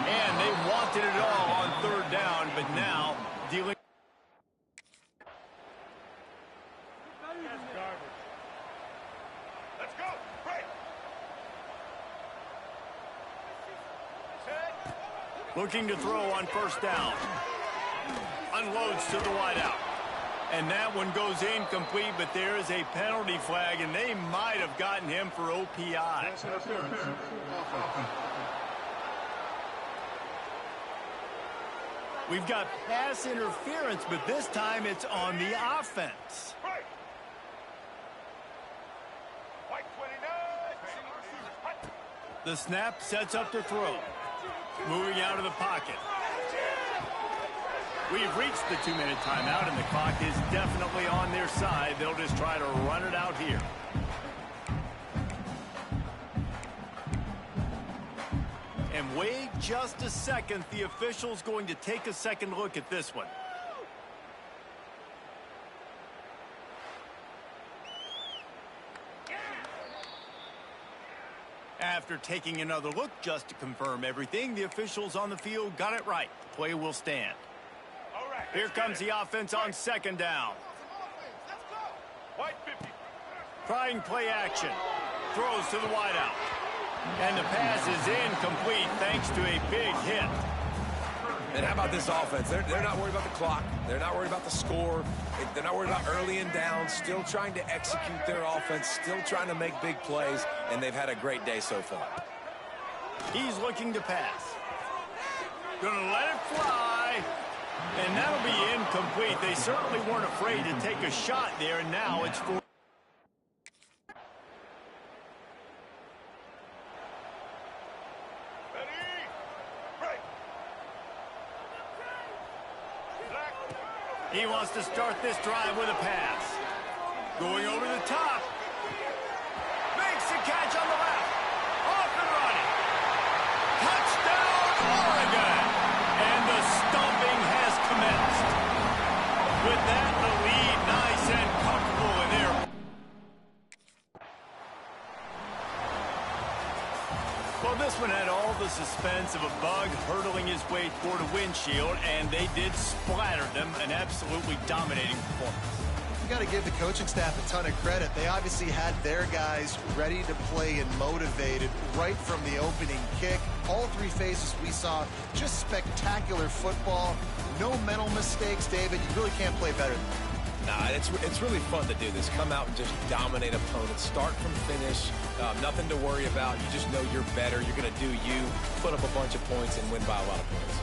And they wanted it all on 3rd down, but now dealing. Let's go. Break. Looking to throw on 1st down. Unloads to the wideout. And that one goes incomplete, but there is a penalty flag, and they might have gotten him for OPI. We've got pass interference, but this time it's on the offense. Break. White 29. The snap sets up the throw. Moving out of the pocket. We've reached the 2-minute timeout, and the clock is definitely on their side. They'll just try to run it out here. And wait just a second. The official's going to take a second look at this one. After taking another look just to confirm everything, the officials on the field got it right. The play will stand. Here comes the offense on second down. Trying play action. Throws to the wideout. And the pass is incomplete thanks to a big hit. And how about this offense? They're not worried about the clock. They're not worried about the score. They're not worried about early and down. Still trying to execute their offense. Still trying to make big plays. And they've had a great day so far. He's looking to pass. Gonna let it fly. And that'll be incomplete. They certainly weren't afraid to take a shot there. And now it's for... He wants to start this drive with a pass. Going over the top. Makes the catch on the left. Off and running. Touchdown, Oregon. And the stomping has commenced. With that, the lead nice and comfortable in there. Well, this one had all the suspense of a bug hurtling his way toward a windshield, and they did splatter them. An absolutely dominating performance. You got to give the coaching staff a ton of credit. They obviously had their guys ready to play and motivated right from the opening kick. All three phases we saw, just spectacular football. No mental mistakes, David. You really can't play better than that. Nah, it's really fun to do this. Come out and just dominate opponents. Start from finish. Nothing to worry about. You just know you're better. You're going to do you, put up a bunch of points, and win by a lot of points.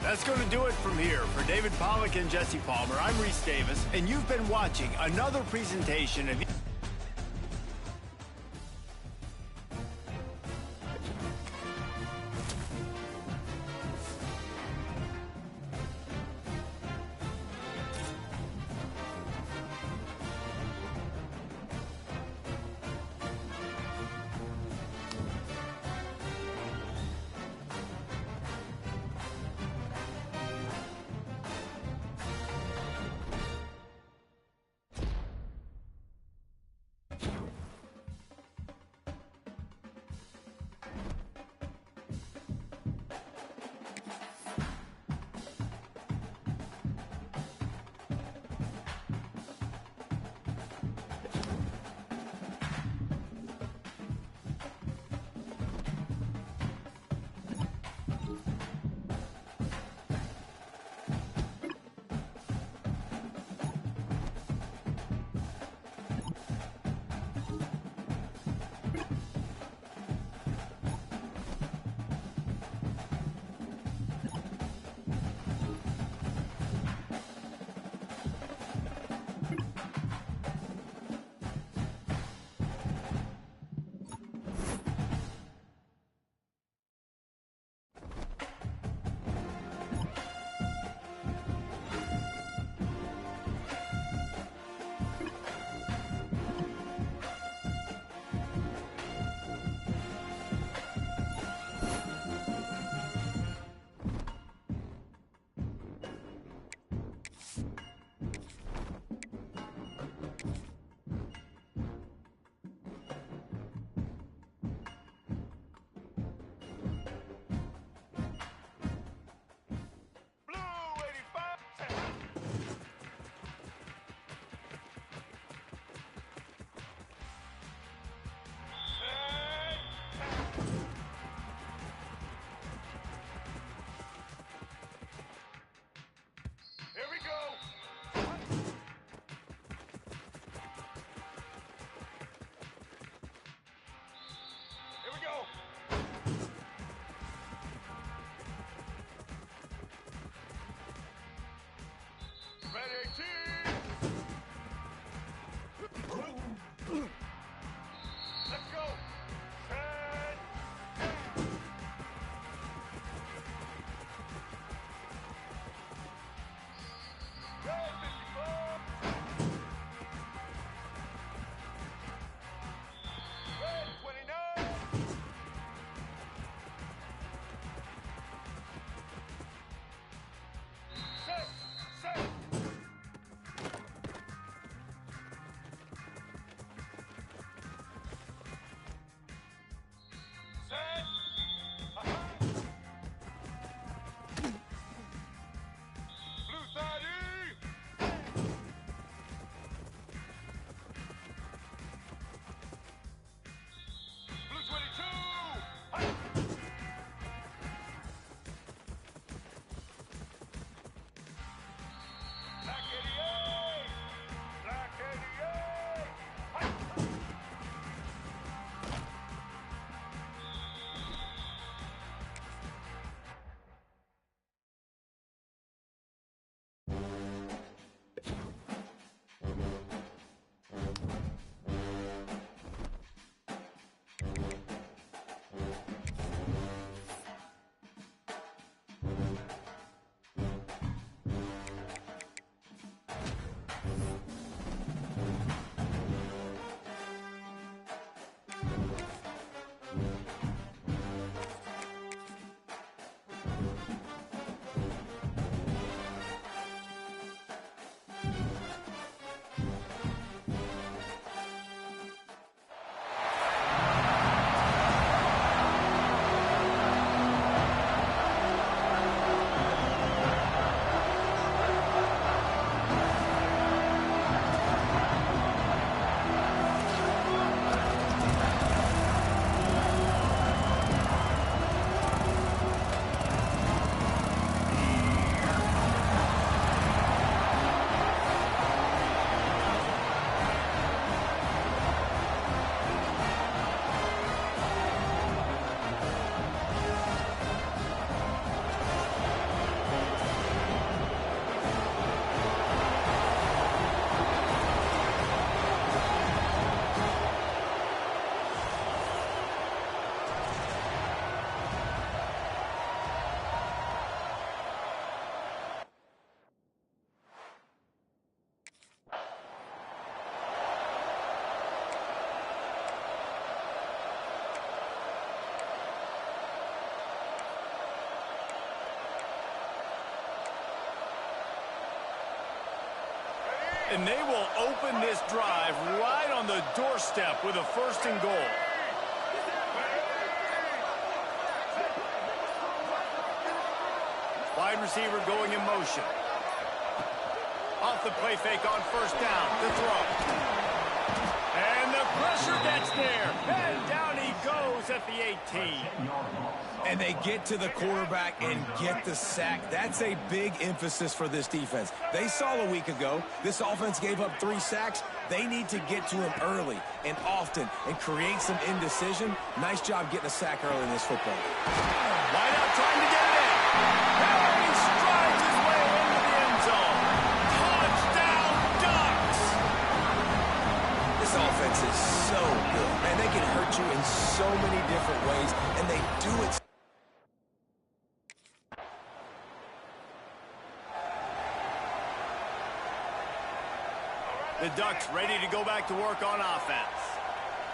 That's going to do it from here. For David Pollack and Jesse Palmer, I'm Reese Davis, and you've been watching another presentation of... And they will open this drive right on the doorstep with a 1st and goal. Wide receiver going in motion. Off the play fake on 1st down. The throw. And the pressure gets there. And down he goes at the 18. And they get to the quarterback and get the sack. That's a big emphasis for this defense. They saw a week ago, this offense gave up 3 sacks. They need to get to him early and often and create some indecision. Nice job getting a sack early in this football. Wide out trying to get it in. And he strides his way into the end zone. Touchdown, Ducks! This offense is so good. Man, they can hurt you in so many different ways, and they do it. The Ducks ready to go back to work on offense.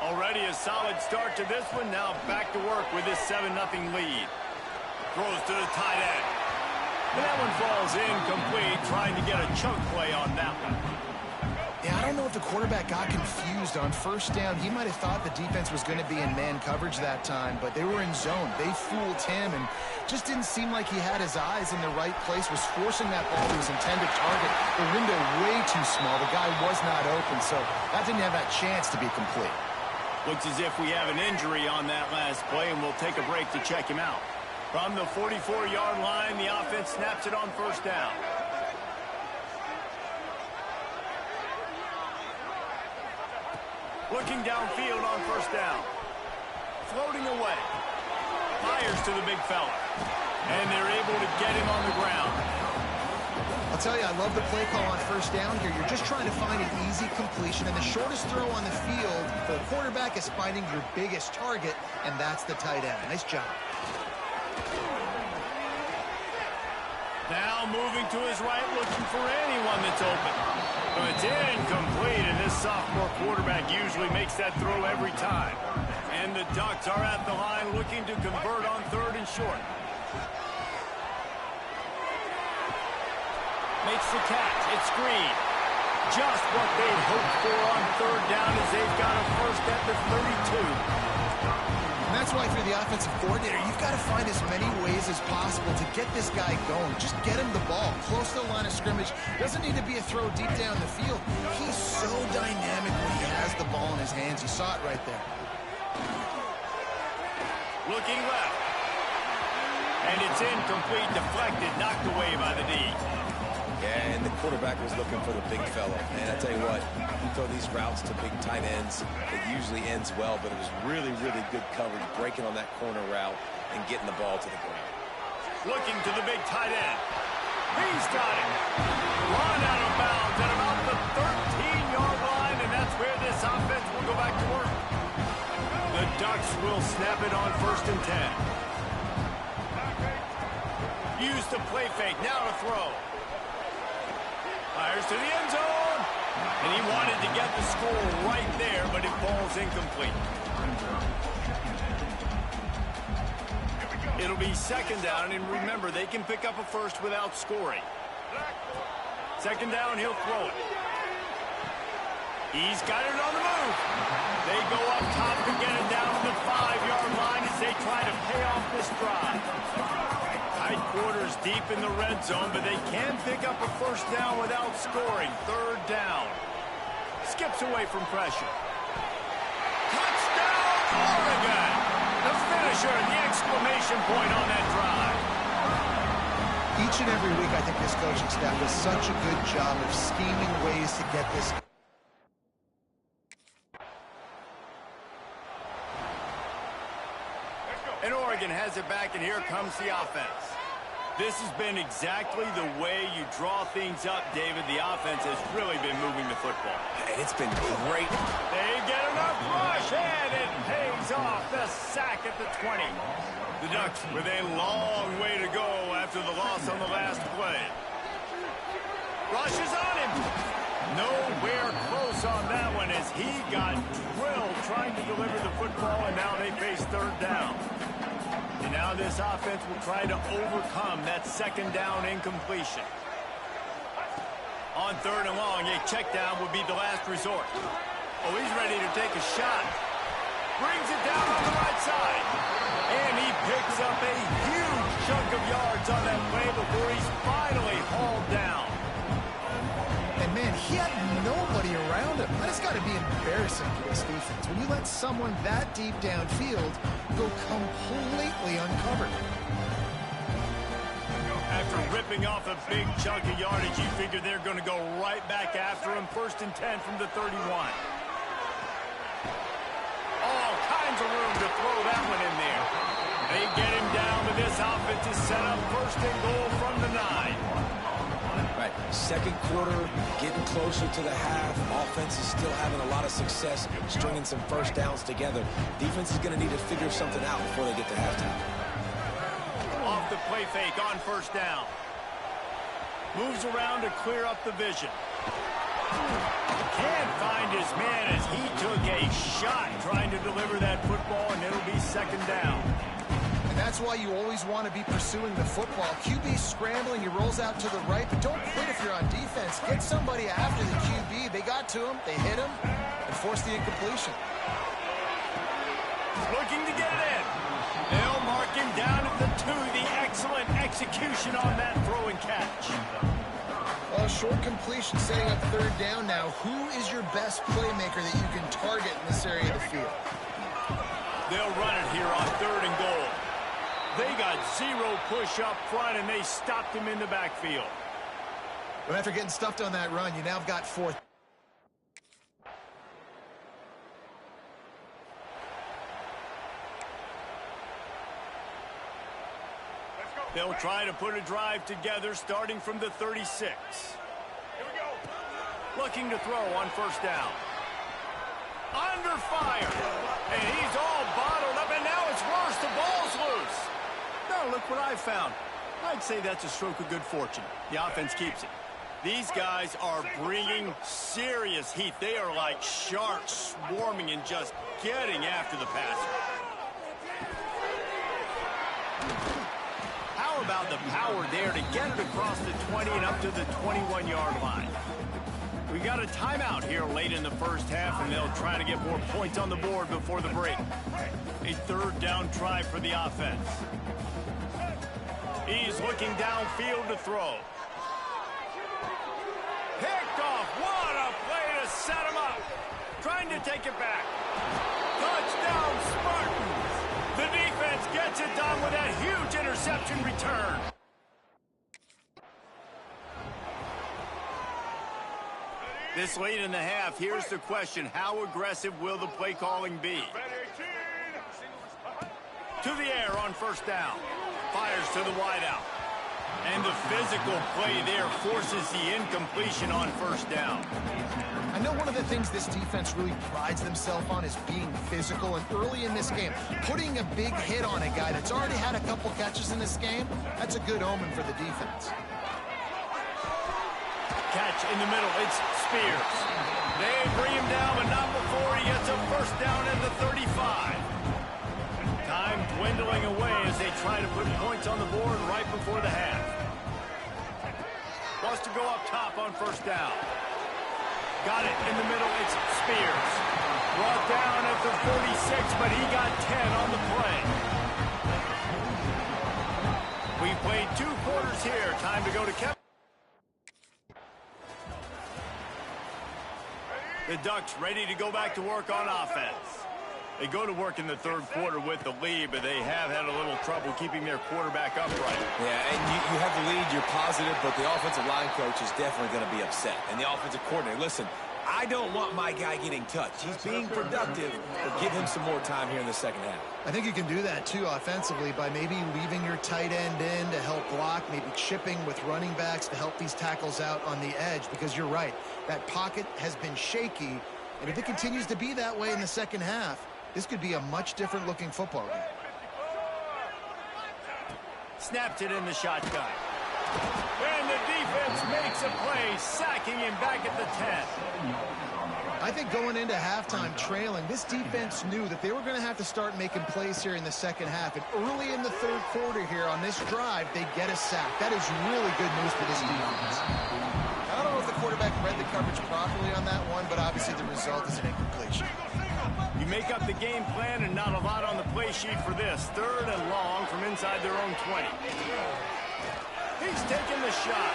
Already a solid start to this one. Now back to work with this 7-0 lead. Throws to the tight end. And that one falls incomplete, trying to get a chunk play on that one. Yeah, I don't know if the quarterback got confused on 1st down. He might have thought the defense was going to be in man coverage that time, but they were in zone. They fooled him and just didn't seem like he had his eyes in the right place, was forcing that ball to his intended target. The window way too small. The guy was not open, so that didn't have that chance to be complete. Looks as if we have an injury on that last play, and we'll take a break to check him out. From the 44-yard line, the offense snaps it on 1st down. Looking downfield on 1st down. Floating away. Fires to the big fella. And they're able to get him on the ground. I'll tell you, I love the play call on 1st down here. You're just trying to find an easy completion, and the shortest throw on the field for the quarterback is finding your biggest target, and that's the tight end. Nice job. Now moving to his right, looking for anyone that's open. But it's incomplete, and this sophomore quarterback usually makes that throw every time. And the Ducks are at the line looking to convert on 3rd and short. Makes the catch. It's Green. Just what they'd hoped for on 3rd down as they've got a 1st at the 32. And that's why, if you're the offensive coordinator, you've got to find as many ways as possible to get this guy going. Just get him the ball close to the line of scrimmage. Doesn't need to be a throw deep down the field. He's so dynamic when he has the ball in his hands. You saw it right there. Looking left. And it's incomplete, deflected, knocked away by the D. Yeah, and the quarterback was looking for the big fella. And I tell you what, you throw these routes to big tight ends, it usually ends well, but it was really, really good coverage, breaking on that corner route and getting the ball to the ground. Looking to the big tight end. He's got it. Run out of bounds at about the 13-yard line, and that's where this offense will go back to work. The Ducks will snap it on 1st and 10. Use the play fake, now to throw. Fires to the end zone. And he wanted to get the score right there, but it falls incomplete. It'll be 2nd down, and remember, they can pick up a 1st without scoring. 2nd down, he'll throw it. He's got it on the move. They go up top to get it down to the 5-yard line as they try to pay off this drive. Tight quarters deep in the red zone, but they can pick up a 1st down without scoring. 3rd down. Skips away from pressure. Touchdown, Oregon! The finisher, the exclamation point on that drive. Each and every week, I think this coaching staff does such a good job of scheming ways to get this. And Oregon has it back, and here comes the offense. This has been exactly the way you draw things up, David. The offense has really been moving the football. And it's been great. They get enough rush, and it pays off. The sack at the 20. The Ducks with a long way to go after the loss on the last play. Rush is on him. Nowhere close on that one as he got drilled trying to deliver the football, and now they face 3rd down. And now this offense will try to overcome that 2nd down incompletion. On 3rd and long, a check down would be the last resort. Oh, he's ready to take a shot. Brings it down on the right side. And he picks up a huge chunk of yards on that play before he's finally hauled down. And, man, he had nobody around him. That has got to be embarrassing for this defense. When you let someone that deep downfield go completely uncovered. After ripping off a big chunk of yardage, you figure they're going to go right back after him. 1st and 10 from the 31. All kinds of room to throw that one in there. They get him down, but this offense is set up 1st and goal from the 9. Right, 2nd quarter, getting closer to the half. Offense is still having a lot of success stringing some 1st downs together. Defense is going to need to figure something out before they get to halftime. Off the play fake on 1st down. Moves around to clear up the vision. Can't find his man as he took a shot trying to deliver that football, and it'll be 2nd down. And that's why you always want to be pursuing the football. QB scrambling, he rolls out to the right, but don't quit if you're on defense. Get somebody after the QB. They got to him, they hit him, and forced the incompletion. Looking to get it in. They'll mark him down at the 2. The excellent execution on that throw and catch. Well, short completion setting up 3rd down now. Who is your best playmaker that you can target in this area of the field? They'll run it here on 3rd and goal. They got 0 push up front, and they stopped him in the backfield. But after getting stuffed on that run, you now have got 4th. They'll try to put a drive together starting from the 36. Here we go. Looking to throw on 1st down. Under fire. And he's all bottled up, and now it's worse. The ball's loose. Now look what I found. I'd say that's a stroke of good fortune. The offense keeps it. These guys are bringing serious heat. They are like sharks swarming and just getting after the passer. How about the power there to get it across the 20 and up to the 21-yard line? We got a timeout here late in the 1st half, and they'll try to get more points on the board before the break. A 3rd down try for the offense. He's looking downfield to throw. Picked off. What a play to set him up. Trying to take it back. Touchdown, Spartans. The defense gets it done with that huge interception return. This late in the half, here's the question. How aggressive will the play calling be? To the air on 1st down. Fires to the wideout. And the physical play there forces the incompletion on 1st down. I know one of the things this defense really prides themselves on is being physical, and early in this game, putting a big hit on a guy that's already had a couple catches in this game, that's a good omen for the defense. Catch in the middle, it's Spears. They bring him down, but not before he gets a 1st down at the 35. Time dwindling away as they try to put points on the board right before the half. Wants to go up top on 1st down. Got it in the middle, it's Spears. Brought down at the 46, but he got 10 on the play. We played 2 quarters here. Time to go to Kevin. The Ducks ready to go back to work on offense. They go to work in the 3rd quarter with the lead, but they have had a little trouble keeping their quarterback upright. Yeah, and you have the lead, you're positive, but the offensive line coach is definitely going to be upset. And the offensive coordinator, listen, I don't want my guy getting touched. He's being productive, but give him some more time here in the 2nd half. I think you can do that, too, offensively, by maybe leaving your tight end in to help block, maybe chipping with running backs to help these tackles out on the edge, because you're right. That pocket has been shaky, and if it continues to be that way in the 2nd half, this could be a much different looking football game. Snapped it in the shotgun. And the defense makes a play, sacking him back at the 10. I think going into halftime trailing, this defense knew that they were going to have to start making plays here in the 2nd half. And early in the 3rd quarter here on this drive, they get a sack. That is really good news for this defense. I don't know if the quarterback read the coverage properly on that one, but obviously the result is an incompletion. You make up the game plan and not a lot on the play sheet for this. 3rd and long from inside their own 20. He's taking the shot.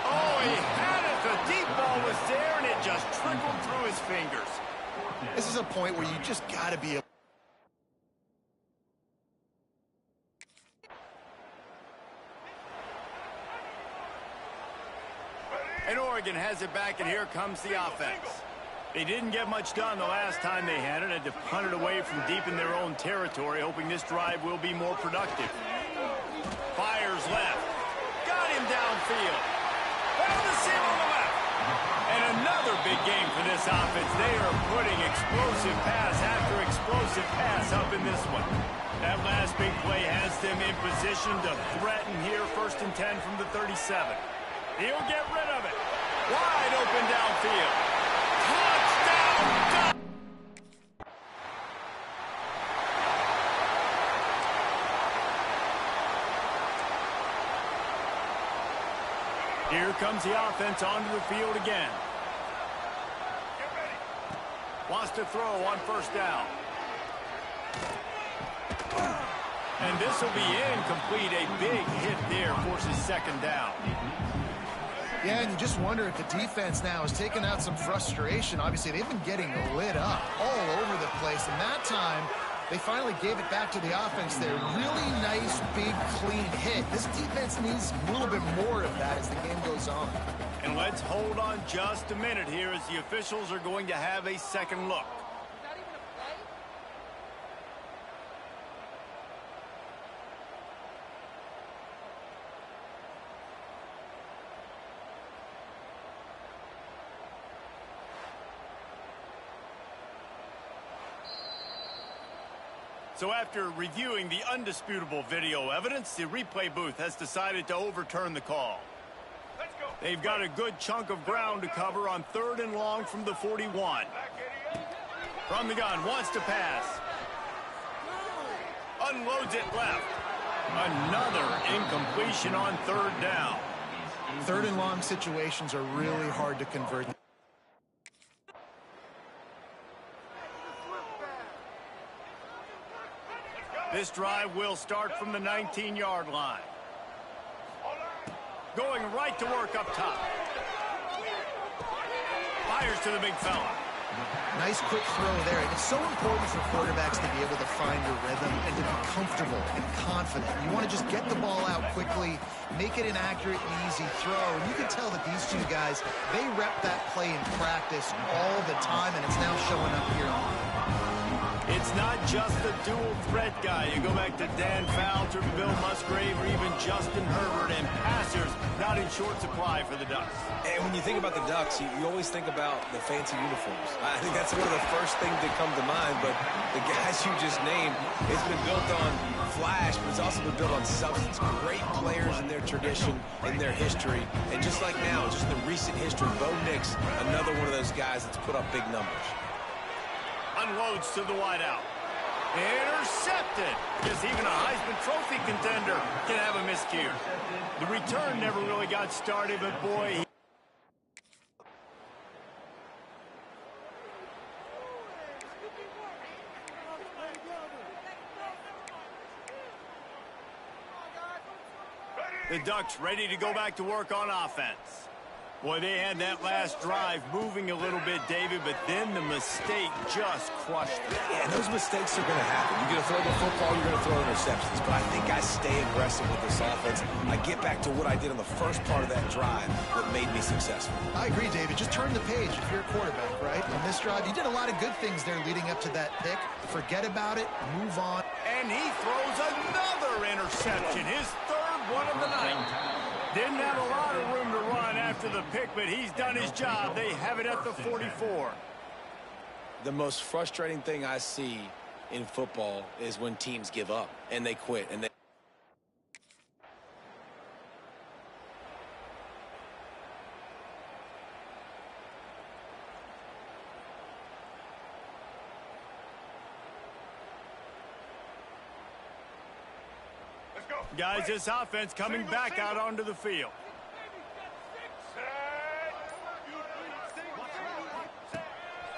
Oh, he had it. The deep ball was there, and it just trickled through his fingers. This is a point where you just got to be able. And Oregon has it back, and here comes the offense. They didn't get much done the last time they had it. Had to punt it away from deep in their own territory, hoping this drive will be more productive. Fires left. Got him downfield. Found the seam on the left. And another big game for this offense. They are putting explosive pass after explosive pass up in this one. That last big play has them in position to threaten here. 1st and 10 from the 37. He'll get rid of it. Wide open downfield. Touchdown! Here comes the offense onto the field again. Wants to throw on 1st down. And this will be incomplete. A big hit there forces 2nd down. Yeah, and you just wonder if the defense now has taken out some frustration. Obviously, they've been getting lit up all over the place. And that time, they finally gave it back to the offense there. Really nice, big, clean hit. This defense needs a little bit more of that as the game goes on. And let's hold on just a minute here as the officials are going to have a second look. So after reviewing the undisputable video evidence, the replay booth has decided to overturn the call. They've got a good chunk of ground to cover on 3rd and long from the 41. From the gun, wants to pass. Unloads it left. Another incompletion on 3rd down. 3rd and long situations are really hard to convert. This drive will start from the 19-yard line. Going right to work up top. Fires to the big fella. Nice quick throw there. And it's so important for quarterbacks to be able to find a rhythm and to be comfortable and confident. You want to just get the ball out quickly, make it an accurate and easy throw. And you can tell that these two guys, they rep that play in practice all the time, and it's now showing up here on. It's not just the dual threat guy. You go back to Dan Fouts or Bill Musgrave or even Justin Herbert, and passers not in short supply for the Ducks. And when you think about the Ducks, you always think about the fancy uniforms. I think that's one of the first things that come to mind, but the guys you just named, it's been built on flash, but it's also been built on substance. Great players in their tradition, in their history, and just like now, just in the recent history, Bo Nix, another one of those guys that's put up big numbers. Unloads to the wideout. Intercepted. Guess even a Heisman Trophy contender can have a miscue. The return never really got started, but boy... The Ducks ready to go back to work on offense. Boy, they had that last drive moving a little bit, David, but then the mistake just crushed them. Yeah, and those mistakes are going to happen. You're going to throw the football, you're going to throw interceptions. But I think I stay aggressive with this offense. I get back to what I did on the first part of that drive that made me successful. I agree, David. Just turn the page if you're a quarterback, right? On this drive, you did a lot of good things there leading up to that pick. Forget about it. Move on. And he throws another interception, his 3rd one of the night. Didn't have a lot of room to run after the pick, but he's done his job. They have it at the 44. The most frustrating thing I see in football is when teams give up and they quit. And they Guys, this offense coming back out onto the field.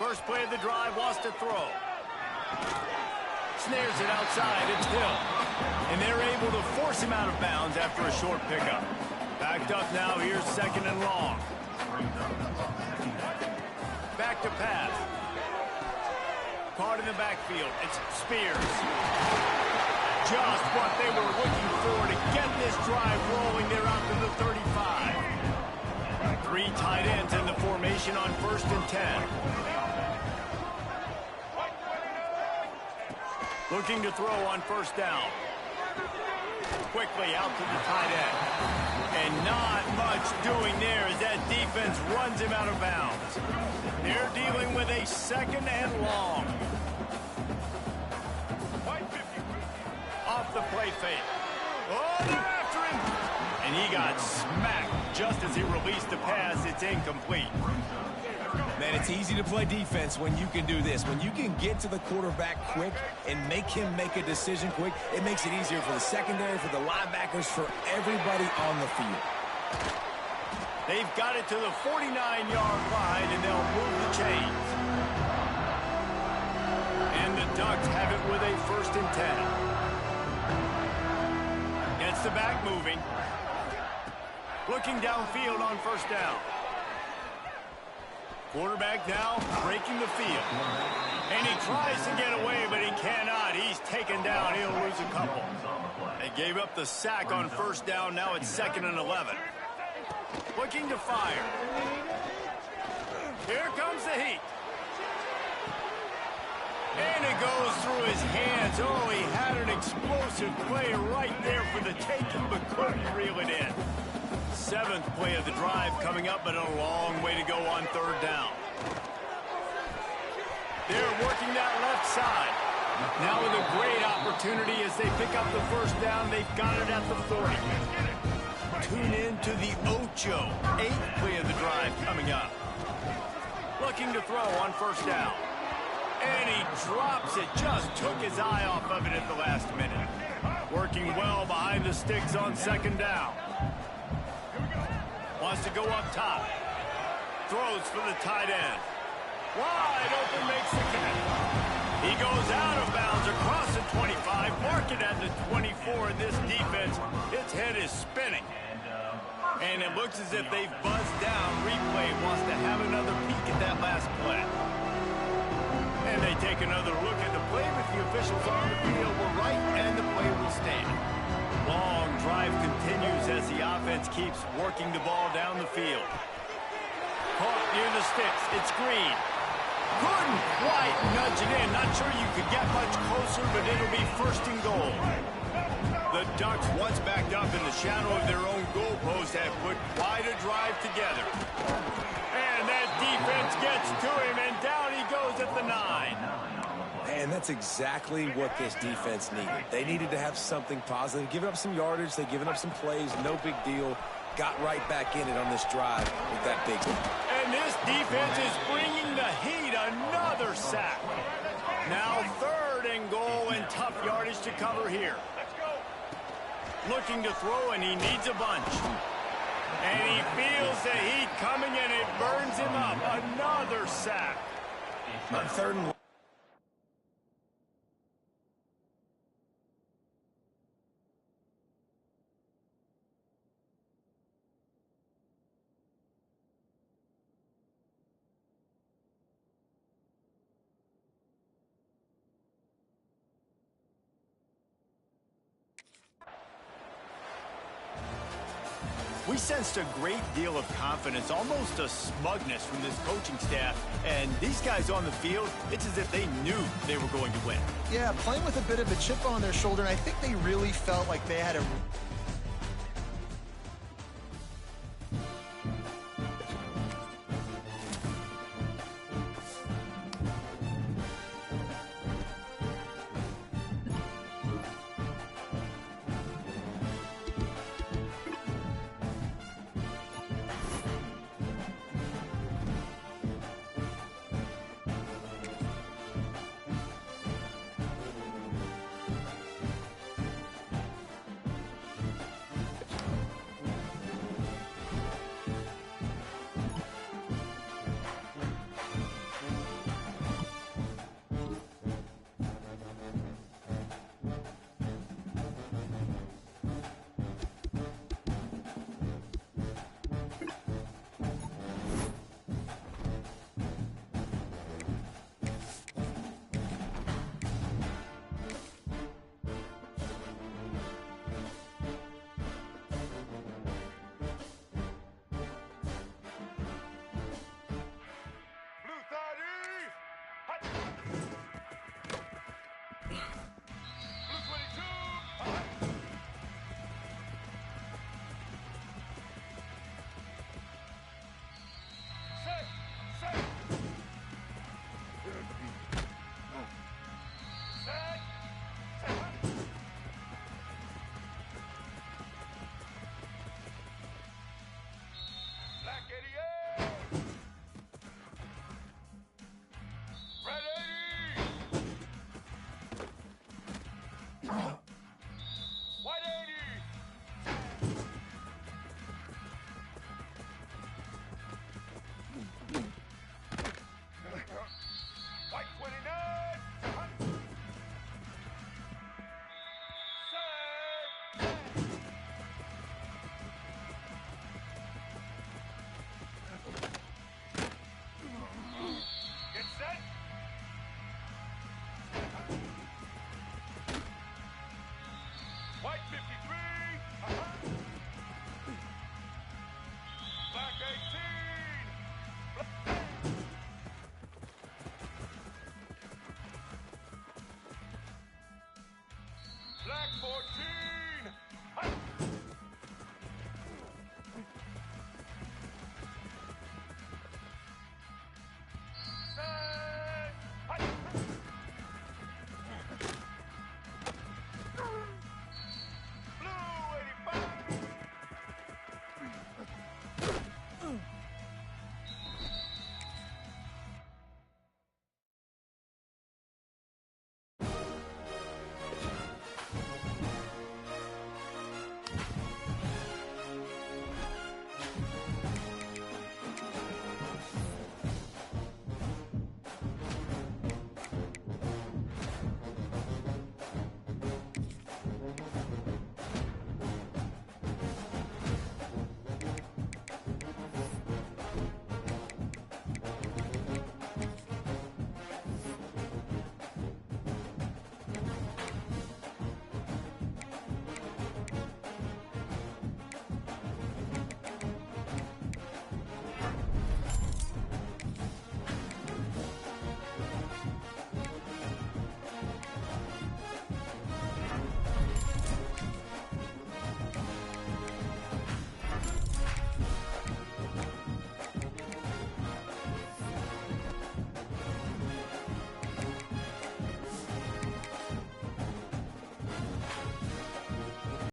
First play of the drive, wants to throw. Snares it outside, it's Hill. And they're able to force him out of bounds after a short pickup. Backed up now, here's second and long. Back to pass. Caught in the backfield, it's Spears. Just what they were looking for to get this drive rolling. They're out to the 35. 3 tight ends in the formation on 1st and 10. Looking to throw on 1st down. Quickly out to the tight end. And not much doing there as that defense runs him out of bounds. They're dealing with a 2nd and long. Off the play fake. Oh, they're after him. And he got smacked just as he released the pass. It's incomplete. Man, it's easy to play defense when you can do this. When you can get to the quarterback quick and make him make a decision quick, it makes it easier for the secondary, for the linebackers, for everybody on the field. They've got it to the 49-yard line, and they'll move the chains. And the Ducks have it with a 1st and 10. Gets the back moving. Looking downfield on 1st down. Quarterback now breaking the field. And he tries to get away, but he cannot. He's taken down. He'll lose a couple. They gave up the sack on 1st down. Now it's 2nd and 11. Looking to fire. Here comes the heat. And it goes through his hands. Oh, he had an explosive play right there for the taking, but couldn't reel it in. 7th play of the drive coming up, but a long way to go on 3rd down. They're working that left side. Now with a great opportunity as they pick up the 1st down. They've got it at the 40. Tune in to the Ocho. 8th play of the drive coming up. Looking to throw on 1st down. And he drops it. Just took his eye off of it at the last minute. Working well behind the sticks on 2nd down. Wants to go up top. Throws for the tight end. Wide open, makes the catch. He goes out of bounds across the 25. Mark it at the 24. And this defense, its head is spinning. And it looks as if they've buzzed down. Replay wants to have another peek at that last play. And they take another look at the play, but the officials on the field were right, and the play will stand. Long drive continues as the offense keeps working the ball down the field. Caught near the sticks. It's Green. Couldn't quite nudge it in. Not sure you could get much closer, but it'll be 1st and goal. The Ducks, once backed up in the shadow of their own goalpost, have put quite a drive together. And that defense gets to him, and down he goes at the 9. And that's exactly what this defense needed. They needed to have something positive. Giving up some yardage, they've given up some plays, no big deal. Got right back in it on this drive with that big one. And this defense is bringing the heat. Another sack. Now 3rd and goal, and tough yardage to cover here. Looking to throw, and he needs a bunch. And he feels the heat coming, and it burns him up. Another sack. On 3rd and We sensed a great deal of confidence, almost a smugness from this coaching staff. And these guys on the field, it's as if they knew they were going to win. Yeah, playing with a bit of a chip on their shoulder, and I think they really felt like they had a